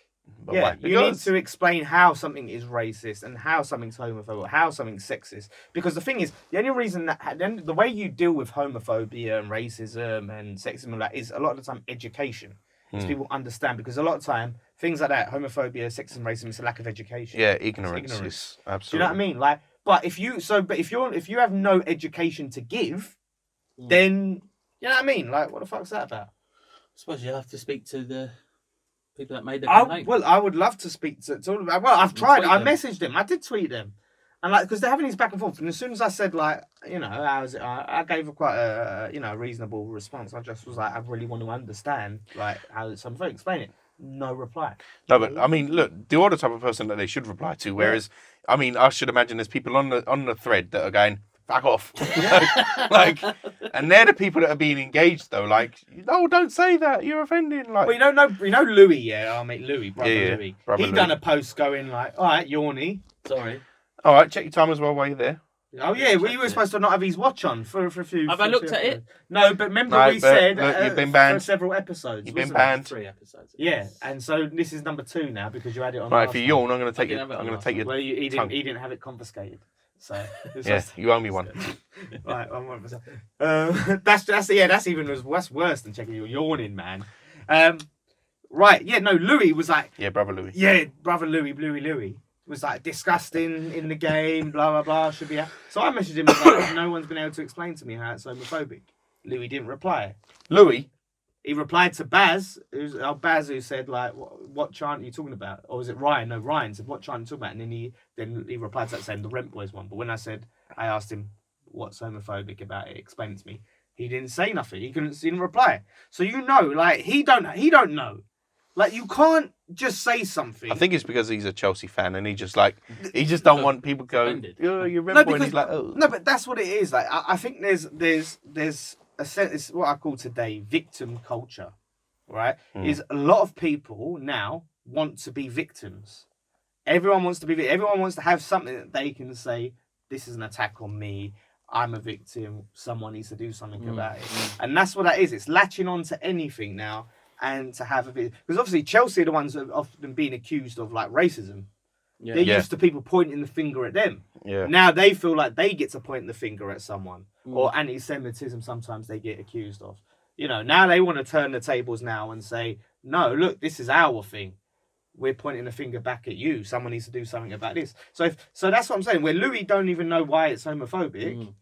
But yeah, you need to explain how something is racist and how something's homophobic, how something's sexist. Because the thing is, the only reason the way you deal with homophobia and racism and sexism and that is a lot of the time education. So people understand, because a lot of time things like that, homophobia, sexism, racism, is a lack of education. Yeah, ignorance. Is absolutely. Do you know what I mean? Like, but if you have no education to give, then you know what I mean? Like, what the fuck's that about? I suppose you have to speak to the people that made the complaint. I would love to speak to them. Well, I've tried. I messaged them. I did tweet them. And like, because they're having these back and forth. And as soon as I said, like, you know, how's it? I gave a quite a reasonable response. I just was like, I really want to understand, like, how it's something. Explain it. No reply. No, but I mean, look, you're the type of person that they should reply to. Whereas, I mean, I should imagine there's people on the thread that are going, fuck off. Like, and they're the people that are being engaged though. Like, no, don't say that. You're offending. Like, well, you know Louis, yeah, our mate Louis, brother Louis. Brother he done a post going like, all right, Yawny. Sorry. All right, check your time as well while you're there. Oh yeah, we were supposed to not have his watch on for a few. Have I looked at it? No, but remember we said look, you've been banned for several episodes. You've been banned 3 episodes. Yeah, and so this is number 2 now because you had it on. Right, if you yawn, I'm going to take it. I'm going to take it. Well, he didn't have it confiscated. So yeah, you owe me one. Right, 100%. That's even worse than checking your yawning, man. Right, yeah, no, Louis was like, brother Louis. Yeah, brother Louis was like disgusting in the game, blah blah blah. Should be. So I messaged him like, no one's been able to explain to me how it's homophobic. Louis didn't reply. Louis. He replied to Baz, who said like, "What chant are you talking about?" Or was it Ryan? No, Ryan said, "What chant are you talking about?" And then he replied to that saying the Rent Boys one. But when I asked him what's homophobic about it, explain it to me. He didn't say nothing. He didn't reply. So you know, like he don't know. Like you can't just say something. I think it's because he's a Chelsea fan and he just don't want people going, "Oh, you're Rent Boy," and he's like, "Oh." No, but that's what it is. Like I think there's a sense. It's what I call today victim culture, right? Is a lot of people now want to be victims. Everyone wants to be. Everyone wants to have something that they can say. This is an attack on me. I'm a victim. Someone needs to do something about it. And that's what that is. It's latching on to anything now. And to have a bit, because obviously Chelsea are the ones that have often been accused of like racism. Yeah. They're used to people pointing the finger at them. Yeah. Now they feel like they get to point the finger at someone, or anti-Semitism. Sometimes they get accused of. You know, now they want to turn the tables now and say, no, look, this is our thing. We're pointing the finger back at you. Someone needs to do something about this. So that's what I'm saying. Where Louis don't even know why it's homophobic.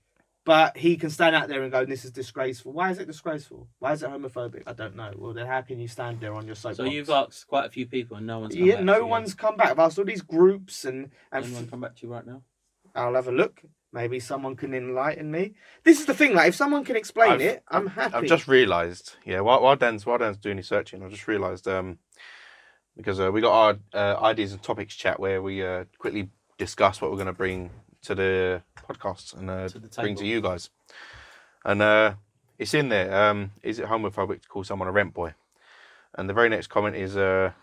But he can stand out there and go, "This is disgraceful." Why is it disgraceful? Why is it homophobic? I don't know. Well, then how can you stand there on your soapbox? So you've asked quite a few people, and no one's come back. No one's come back. I've asked all these groups and anyone come back to you right now? I'll have a look. Maybe someone can enlighten me. This is the thing. Like, if someone can explain it, I'm happy. I've just realised. Yeah, while Dan's doing his searching, I just realised because we got our ideas and topics chat where we quickly discuss what we're going to bring to the podcast and bring to you guys. And it's in there. Is it homophobic to call someone a rent boy? And the very next comment is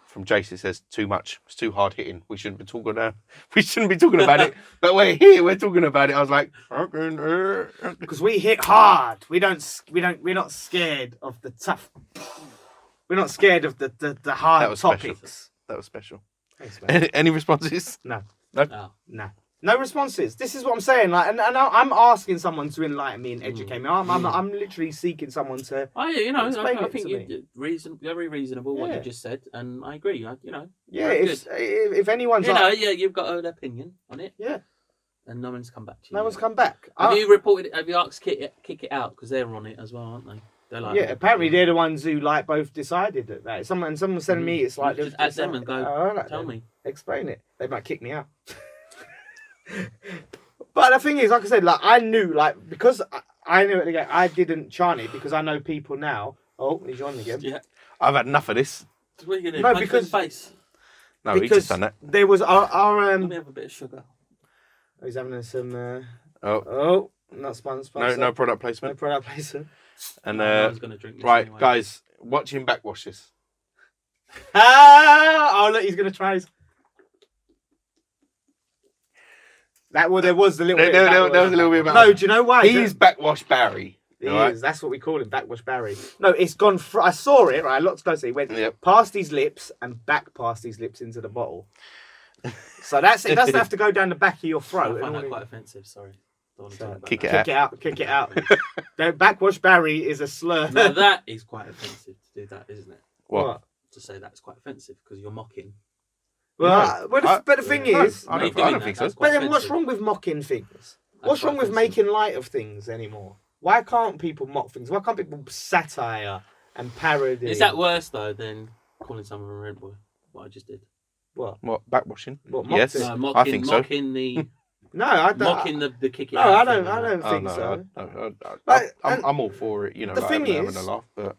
from Jase. It says, "Too much. It's too hard hitting. We shouldn't be talking about it. But we're here. We're talking about it." I was like, because we hit hard. We're not scared of the tough. We're not scared of the hard topics. That was special. Thanks, mate. Any responses? No. Oh. No responses. This is what I'm saying. Like, and I'm asking someone to enlighten me and educate me. I'm literally seeking someone to. I think you're very reasonable what Yeah. you just said, and I agree. Yeah, if anyone's you've got an opinion on it. Yeah. And no one's come back to you. No one's come back. Have you reported? Have you asked kick it out because they're on it as well, aren't they? They're like, apparently they're the ones who both decided that. Someone was telling me it's like just ask them and go. Tell me. Explain it. They might kick me out. But the thing is, like I said, like I knew, because I knew it again. I didn't chant it because I know people now. Oh, he's on again. Yeah. I've had enough of this. What are you gonna do? No, Punch because him in the face. No, he's just done that. There was our Let me have a bit of sugar. He's having some. Not No sponsor. product No placement. product placement. And I was gonna drink this right, anyway. guys, watch him backwash this. Oh look, he's gonna try his. There was a little bit. There was a little bit about. No, do you know why? He's backwash Barry. He right? is. That's what we call him, backwash Barry. No, it's gone. I saw it. Right, lots closer. He went past his lips and back past his lips into the bottle. So that's it. Doesn't have to go down the back of your throat. I find that quite offensive. Sorry. Kick it out. Kick it out. Backwash Barry is a slur. Now that is quite offensive to do that, isn't it? What? To say that's quite offensive because you're mocking. Well, but the thing is, I don't think so. But then what's wrong with mocking things? What's wrong with making light of things anymore? Why can't people mock things? Why can't people satire and parody? Is that worse though than calling someone a rent boy? What I just did. What backwashing? What, yes, no, I think so. Mocking the. No, I don't. Mocking the kick it no, out. I don't think so. I'm all for it. You know, the thing having is, a laugh, but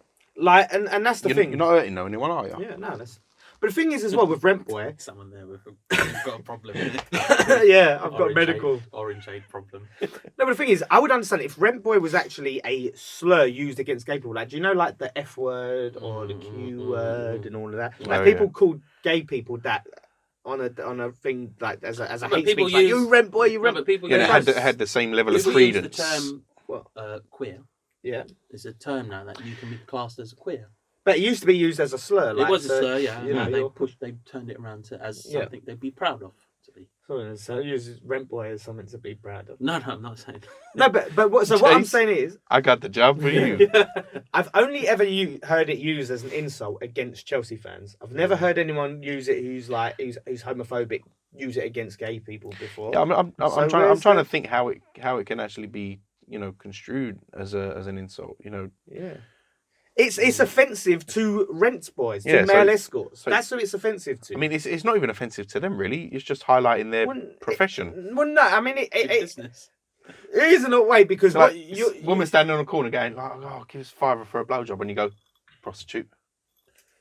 and that's the thing. You're not hurting anyone, are you? Yeah, no, that's. But the thing is, as well, with Rent Boy, someone there with got a problem. Yeah, I've got medical orangeade problem. No, but the thing is, I would understand if Rent Boy was actually a slur used against gay people. Like, do you know, like the F word or the Q word and all of that? Like, people called gay people that on a thing like as a hate speech. Like, you Rent Boy, you Rent. But people had the same level of credence. The term queer. Yeah, it's a term now that you can be classed as queer. But it used to be used as a slur. It was a slur, yeah. You know, they turned it around as something they'd be proud of to be. So use Rent Boy as something to be proud of. No, I'm not saying. No, but what I'm saying is, I got the job for you. I've only ever heard it used as an insult against Chelsea fans. I've never heard anyone use it who's homophobic use it against gay people before. Yeah, I'm trying to think how it can actually be, you know, construed as an insult. You know. Yeah. It's offensive to rent boys, to male escorts. That's who it's offensive to. I mean, it's not even offensive to them, really. It's just highlighting their profession. Well, no, I mean, it is in a way because like, woman standing on a corner going, "Oh, give us $5 for a blowjob," and you go, "Prostitute."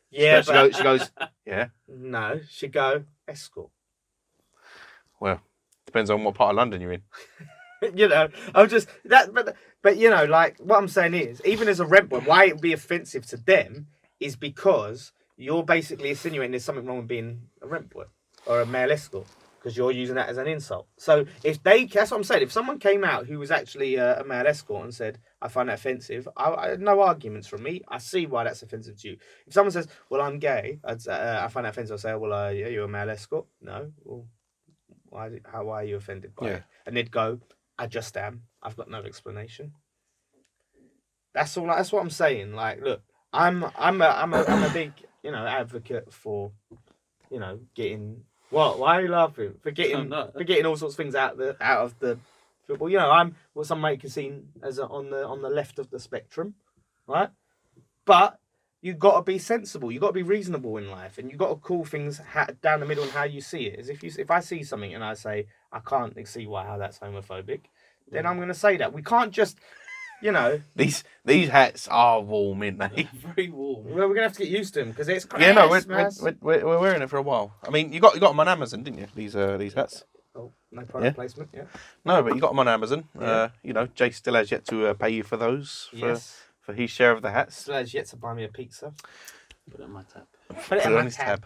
Yeah, she goes, "Yeah." No, she go escort. Well, depends on what part of London you're in. You know, I'm just that, but you know, like what I'm saying is, even as a rent boy, why it would be offensive to them is because you're basically insinuating there's something wrong with being a rent boy or a male escort because you're using that as an insult. So that's what I'm saying. If someone came out who was actually a male escort and said, "I find that offensive," I no arguments from me. I see why that's offensive to you. If someone says, "Well, I'm gay," I find that offensive. I'll say, "Well, yeah, you're a male escort." No, well, why are you offended by it? And they'd go, "I just am. I've got no explanation." That's all. That's what I'm saying. Like, look, I'm a big, you know, advocate for, you know, getting. What? Why are you laughing? For getting all sorts of things out of the football. You know, I'm what some might consider as on the left of the spectrum, right? But you've got to be sensible. You've got to be reasonable in life, and you've got to call things down the middle and how you see it. As if I see something and I say I can't see how that's homophobic, then I'm going to say that. We can't just, you know. These hats are warm, aren't they? Very warm. Well, we're going to have to get used to them because it's Christmas. Yeah, no, we're wearing it for a while. I mean, you got them on Amazon, didn't you? These hats. Oh, no product placement, yeah. No, but you got them on Amazon. Yeah. You know, Jase still has yet to pay you for those. Yes. For his share of the hats. Still has yet to buy me a pizza. Put it on my tab. Put it on on his tab.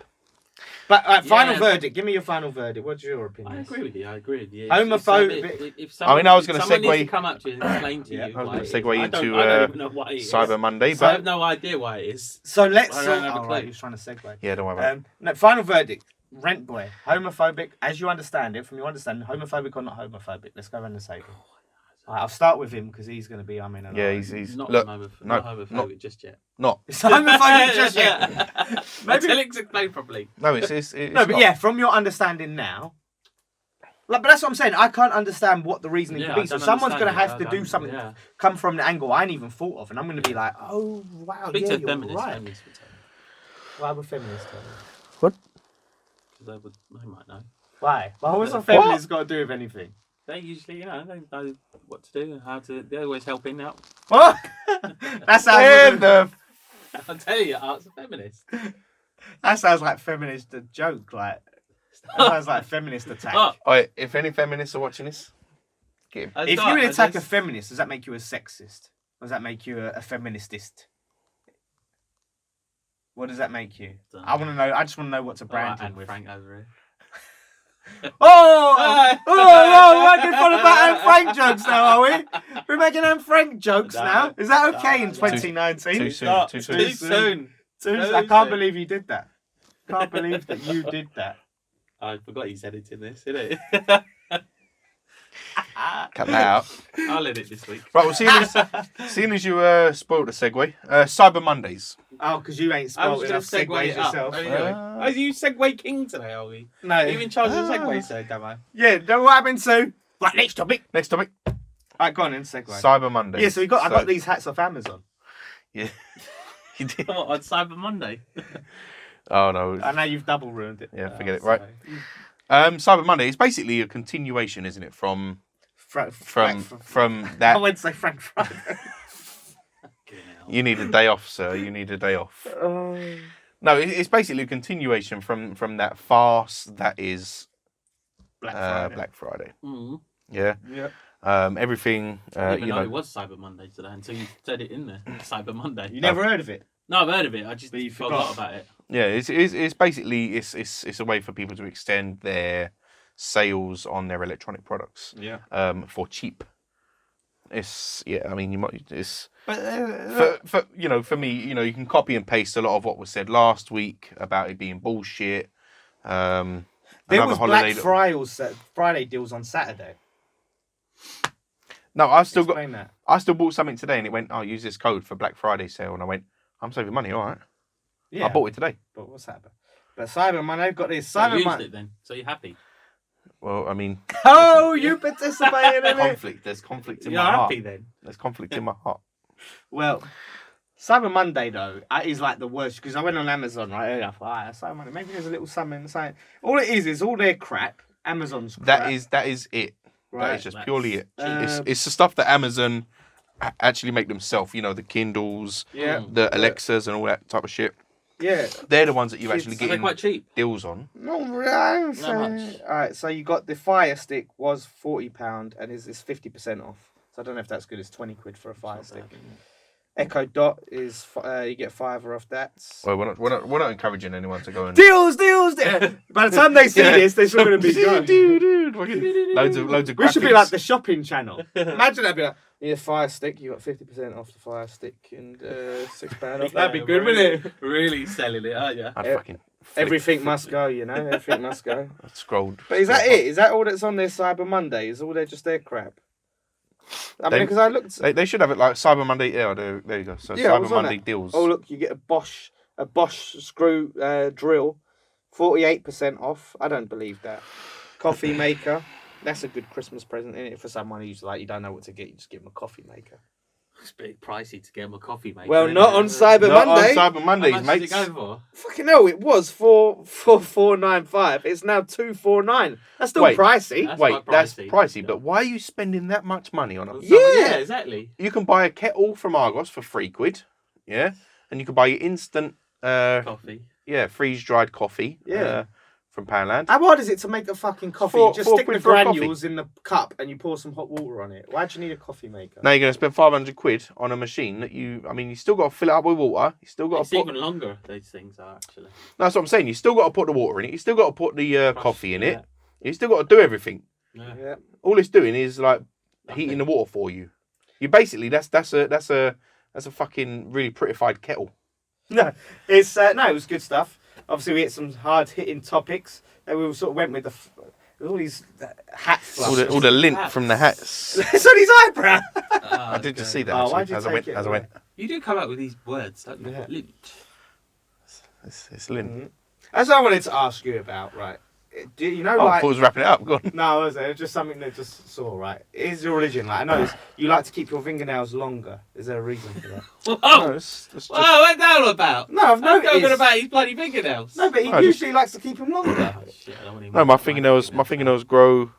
But final verdict. Give me your final verdict. What's your opinion? I agree with you. Homophobic. If someone, I mean, I was going to someone needs segue. to come up to you and explain to you. I was why going it to is. segue I into don't even know what it is. Cyber Monday, So I but have no idea why it is. So let's. I don't have a Oh, clue. right, he was trying to segue. yeah, don't worry about it. No, final verdict. Rent boy, homophobic, as you understand it, from your understanding, homophobic or not homophobic? Let's go around the table. All right, I'll start with him because he's going to be. I mean, Yeah, he's Not look, homophobic just yet. not. It's homophobic just yet. Maybe I'll explain properly. No, it's No, but not. yeah, from your understanding now, like, but that's what I'm saying. I can't understand what the reasoning could be. I So don't someone's going to understand have it. to do something, come from the angle I ain't even thought of, and I'm going to be like, oh wow, Speak yeah, to a you're feminist. right. Feminists would tell you. Why would feminists tell me? What? Because they might know. Why? Well, what's a feminist got to do with anything? They usually, they know what to do and how to. They're always helping out. What? That sounds. I'll tell you, Art's a feminist. That sounds like feminist joke. Like that sounds like a feminist attack. Oh, Alright, if any feminists are watching this, get him. If you attack a feminist, does that make you a sexist? Or does that make you a feministist? What does that make you? Dunno. I want to know. I just want to know what to brand him with. Frank over here. Oh, we're making fun about Anne Frank jokes now, are we? We're making Anne Frank jokes now. Is that okay in 2019? Too soon. Too soon. Too soon. I can't believe you did that. Can't believe that you did that. I forgot he's editing this, isn't it? Cut that out. I'll edit this week. Right, well, seeing as you spoiled the segue, Cyber Mondays. Oh, because you ain't I was spelled going enough to segue segues it up. yourself. Are you Segway King today, are we? No. Are you in charge of Segways today, Damo? Yeah, know what happened to? Right, next topic. Next topic, Right, go on in, segue. Cyber Mondays. Yeah, so I got these hats off Amazon. Yeah, you did. What, on Cyber Monday? Oh no. I know you've double ruined it. Yeah, forget it. Right. Cyber Monday is basically a continuation, isn't it, from that. I went to say Frank Friday. You need a day off, sir. You need a day off. No, it's basically a continuation from that farce that is Black Friday. Mm. Yeah. Yeah. Everything. I didn't even know it was Cyber Monday today until you said it in there. Cyber Monday. You never heard of it? No, I've heard of it. I just But you forgot forgot. about it. Yeah, it's basically it's a way for people to extend their sales on their electronic products. Yeah. For cheap. I mean, it's But for me, you can copy and paste a lot of what was said last week about it being bullshit. there was Black Friday deals on Saturday. No, I still Explain that. I still bought something today, and it went, "Oh, use this code for Black Friday sale," and I went, "I'm saving money, all right." Yeah. I bought it today. But what's happened? But Cyber Monday, they've got this So you Cyber used Monday. it then, so you're happy. Well, I mean, Oh, you participated in it. conflict. There's conflict in You're my heart. happy then. There's conflict in my heart. Well, Cyber Monday though is like the worst because I went on Amazon right earlier. I thought, Cyber Monday, maybe there's a little something. All it is all their crap. Amazon's crap. That is it. Right. That is just purely it. cheap. It's the stuff that Amazon actually make themselves. The Kindles, Yeah. the Alexas, and all that type of shit. Yeah. They're the ones that you actually They're get quite cheap. deals on. No, right. Not much. All right, so you got the Fire Stick was £40 and is 50% off. So I don't know if that's good. It's 20 quid for a Fire Stick. Echo Dot is you get £5 off that. Well, we're not encouraging anyone to go and Deals. By the time they see this, they're still going to be gone. dude, loads of graphics. We should be like the shopping channel. Imagine that. Be like, yeah, Fire Stick. You got 50% off the Fire Stick and £6 off. That'd be good, wouldn't it? Really selling it, aren't you? I'd fucking Everything must go. Everything must go. I scrolled. But is that it? Is that all that's on their Cyber Monday? Is all they're just their crap? I mean, because I looked. They should have it like Cyber Monday. Yeah, there you go. So Yeah, I was Cyber on Monday that. deals. Oh look, you get a Bosch screw drill, 48% off. I don't believe that. Coffee maker, That's a good Christmas present, isn't it? For someone who's like, you don't know what to get, you just give them a coffee maker. It's a bit pricey to get them a coffee maker. Well, not on Cyber Not Monday. on Cyber Mondays, How much mate. does it go for? Fucking hell, it was for 495. It's now 249. That's still Wait. pricey. That's Wait, quite that's pricey. pricey, but why are you spending that much money on it? Yeah. Exactly. You can buy a kettle from Argos for £3, yeah, and you can buy your instant, Coffee. freeze-dried coffee, Yeah. from Poundland. How hard is it to make a fucking coffee? Four- You just four stick the quid for a granules in the cup and you pour some hot water on it. Why do you need a coffee maker? Now you're going to spend £500 on a machine that you still got to fill it up with water. You still got It's to put. even longer, these things are actually. That's what I'm saying. You still got to put the water in it. You still got to put the Crush, coffee in it. yeah. You still got to do everything. Yeah. Yeah. All it's doing is like heating the water for you. You basically that's a fucking really prettified kettle. No, it's it was good stuff. Obviously, we hit some hard hitting topics. And we sort of went with all these hat fluff. All the lint from the hats. It's on his eyebrow. I did just see that Oh, actually, why'd you as I take went. it As I away? went. You do come up with these words, don't you? Yeah. Lint. It's lint. That's what I wanted to ask you about, right? Do you know, Oh, I like... thought it was wrapping it up. Go on. No, it was just something that just saw, right? Is your religion, like, I know you like to keep your fingernails longer. Is there a reason for that? Whoa! No, it's just, Whoa, what's that all about? No, I've I'm noticed. talking about his bloody fingernails. No, but he No, usually likes to keep them longer. Oh, shit, I don't want him no, my looking at fingernails grow.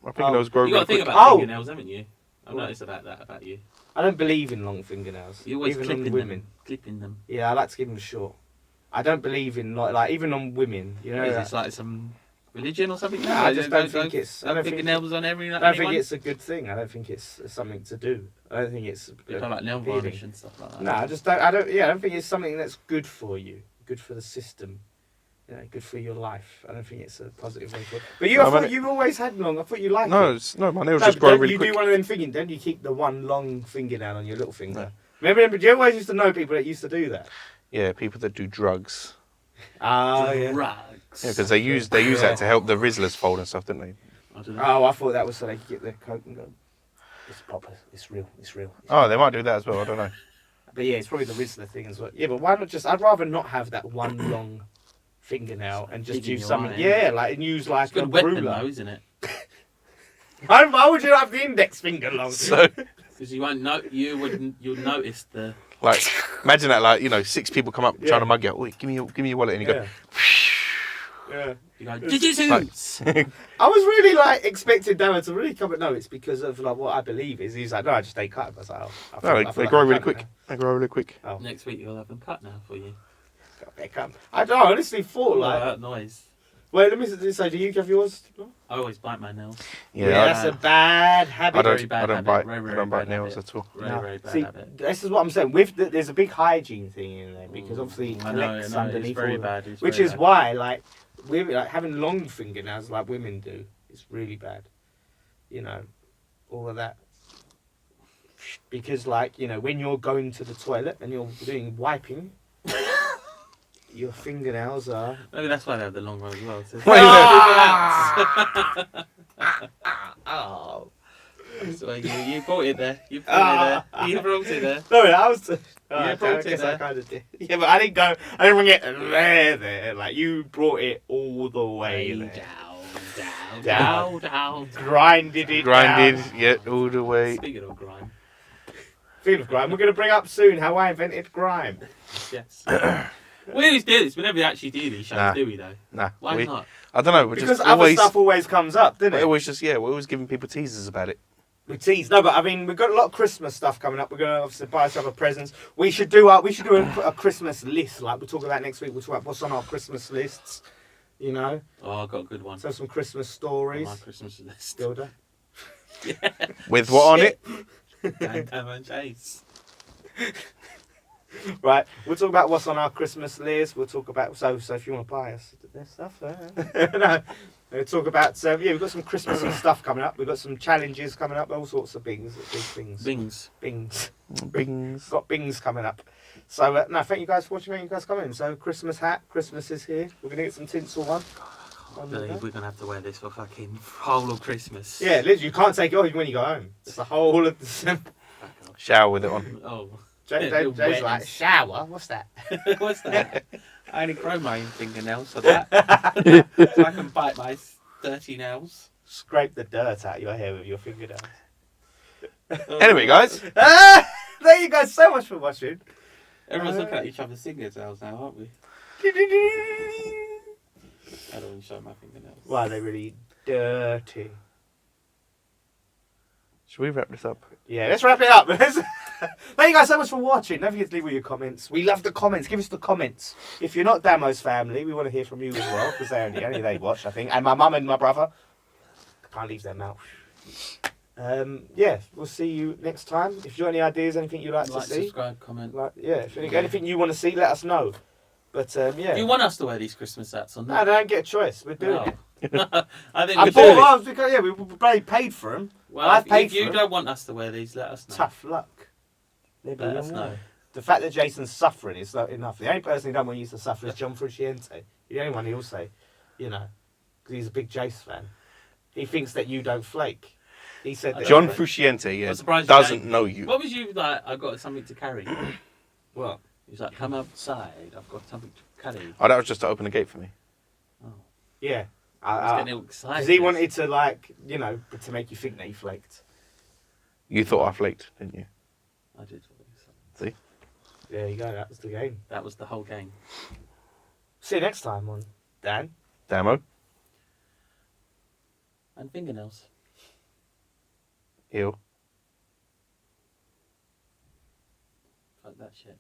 My fingernails grow You got really to think quick. about Oh. fingernails, haven't you? I've noticed about you. I don't believe in long fingernails. You always even clipping on women. them. Clipping them. Yeah, I like to keep them short. I don't believe in like even on women. You know, Is this like some religion or something? No, I just don't think it's. I don't think fingernails on every. I don't think it's a good thing. I don't think it's something to do. I don't think it's. You talk like nail appealing. varnish and stuff like that. No, I just don't. I don't. Yeah, I don't think it's something that's good for you. Good for the system. You know, good for your life. I don't think it's a positive way for. But you, I thought you've always had long. I thought you liked it. No, my nails No, just but grow don't really you quick. do one of them thinking? Don't you keep the one long fingernail on your little finger? No. Remember, do you always used to know people that used to do that? Yeah, people that do drugs. Oh, yeah. Drugs. Yeah, because they use that to help the Rizzlers fold and stuff, don't they? I don't know. Oh, I thought that was so they could get their coke and go. It's proper. It's real. It's real. Oh, they might do that as well. I don't know. But yeah, it's probably the Rizzler thing as well. Yeah, but why not just? I'd rather not have that one long fingernail and just Digging use your something. eye, Yeah, like and use like It's good a weapon ruler. though, isn't it? Why would you have the index finger long? So, Because you won't know. You'll notice the. like, imagine that, like, 6 people come up Yeah. trying to mug you. Oi, give me your wallet, and you yeah. Yeah. You go. Jiu-jitsu. I was really like expecting Darren to really come, but no, it's because of like what I believe is. He's like, no, I just ain't cut. I was like, oh, I go. feel- No, I they feel like grow I'm really cutting quick. They grow really quick. now. Oh, Next week you'll have them cut now for you. they come. I don't. I honestly thought Like like. that noise. Wait, let me say. Do you have yours? I always bite my nails. Yeah, that's a bad habit. I don't. Very bad I don't habit. bite. Very, I very don't bite bad nails habit. at all. Very, No. very bad See, habit. this is what I'm saying. There's a big hygiene thing in there because obviously it I know, collects it's underneath very all bad. It's which very is bad. why like women like having long fingernails like women do is really bad. You know, all of that. Because like when you're going to the toilet and you're doing wiping, your fingernails are. Maybe that's why they have the long one as well. So Oh. so you brought it there. You brought it there. You brought it there. No, I was. Yeah, brought I it guess I there. kind of did. Yeah, but I didn't go. I didn't bring it there. Like you brought it all the way there. Down. Grinded it. Grinded, Down. yeah, all the way. Speaking of grime, Speaking of grime, we're going to bring up soon how I invented grime. yes. We always do this. We never actually do these shows, Nah. do we? Though. Nah, Why not? I don't know. We're Because just other always. stuff always comes up, doesn't We're it? always just we're always giving people teasers about it. We tease. No, but I mean, we've got a lot of Christmas stuff coming up. We're going to obviously buy each other presents. We should do a Christmas list. Like we'll talk about next week. We'll talk about what's on our Christmas lists. Oh, I've got a good one. So some Christmas On stories. my Christmas list. Dildo. With what on it? Damn and Jase. Right, we'll talk about what's on our Christmas list. We'll talk about so if you want to buy us this stuff, no, we'll talk about we've got some Christmassy stuff coming up. We've got some challenges coming up, all sorts of big things. Bings. Bings. Got bings coming up. So no, thank you guys for watching. Thank you guys for coming. So Christmas hat, Christmas is here. We're gonna get some tinsel on. I believe we're gonna have to wear this for fucking whole of Christmas. Yeah, literally, you can't take it off even when you go home. It's the whole of December. Shower with it on. Oh. Jay's Wet like, and- shower? What's that? What's that? I only grow my own fingernails for that. So I can bite my dirty nails. scrape the dirt out of your hair with your fingernails. Anyway, guys. There you go. So much for watching. Everyone's looking at each other's fingernails now, aren't we? I don't want to show my fingernails. Wow, they're really dirty. Should we wrap this up? Yeah, let's wrap it up. Thank you guys so much for watching. Don't forget to leave all your comments. We love the comments. Give us the comments. If you're not Damo's family, we want to hear from you as well, because only they watch, I think. And my mum and my brother. Can't leave them out. Yeah, we'll see you next time. If you have any ideas, anything you'd like to see, subscribe, comment. Anything you want to see, let us know. But yeah. Do you want us to wear these Christmas hats or No, not? they don't get a choice. We're doing it. I think I we thought, do. because we probably paid for them. Well, I've paid if for you them. don't want us to wear these, let us know. Tough luck. Let us know. The fact that Jason's suffering is not enough. The only person who don't want you to suffer is John Frusciante. The only one he'll say, because he's a big Jace fan. He thinks that you don't flake. He said that John Frusciante, doesn't know you. What was you like? I've got something to carry. What? He's like, come outside. I've got something to carry. Oh, that was just to open the gate for me. Oh. Yeah. I was getting all excited. Because he wanted to, to make you think that he flaked. You thought I flaked, didn't you? I did. See? There you go. That was the game. That was the whole game. See you next time on Dan. Damo. And fingernails. Heel. Fuck that shit.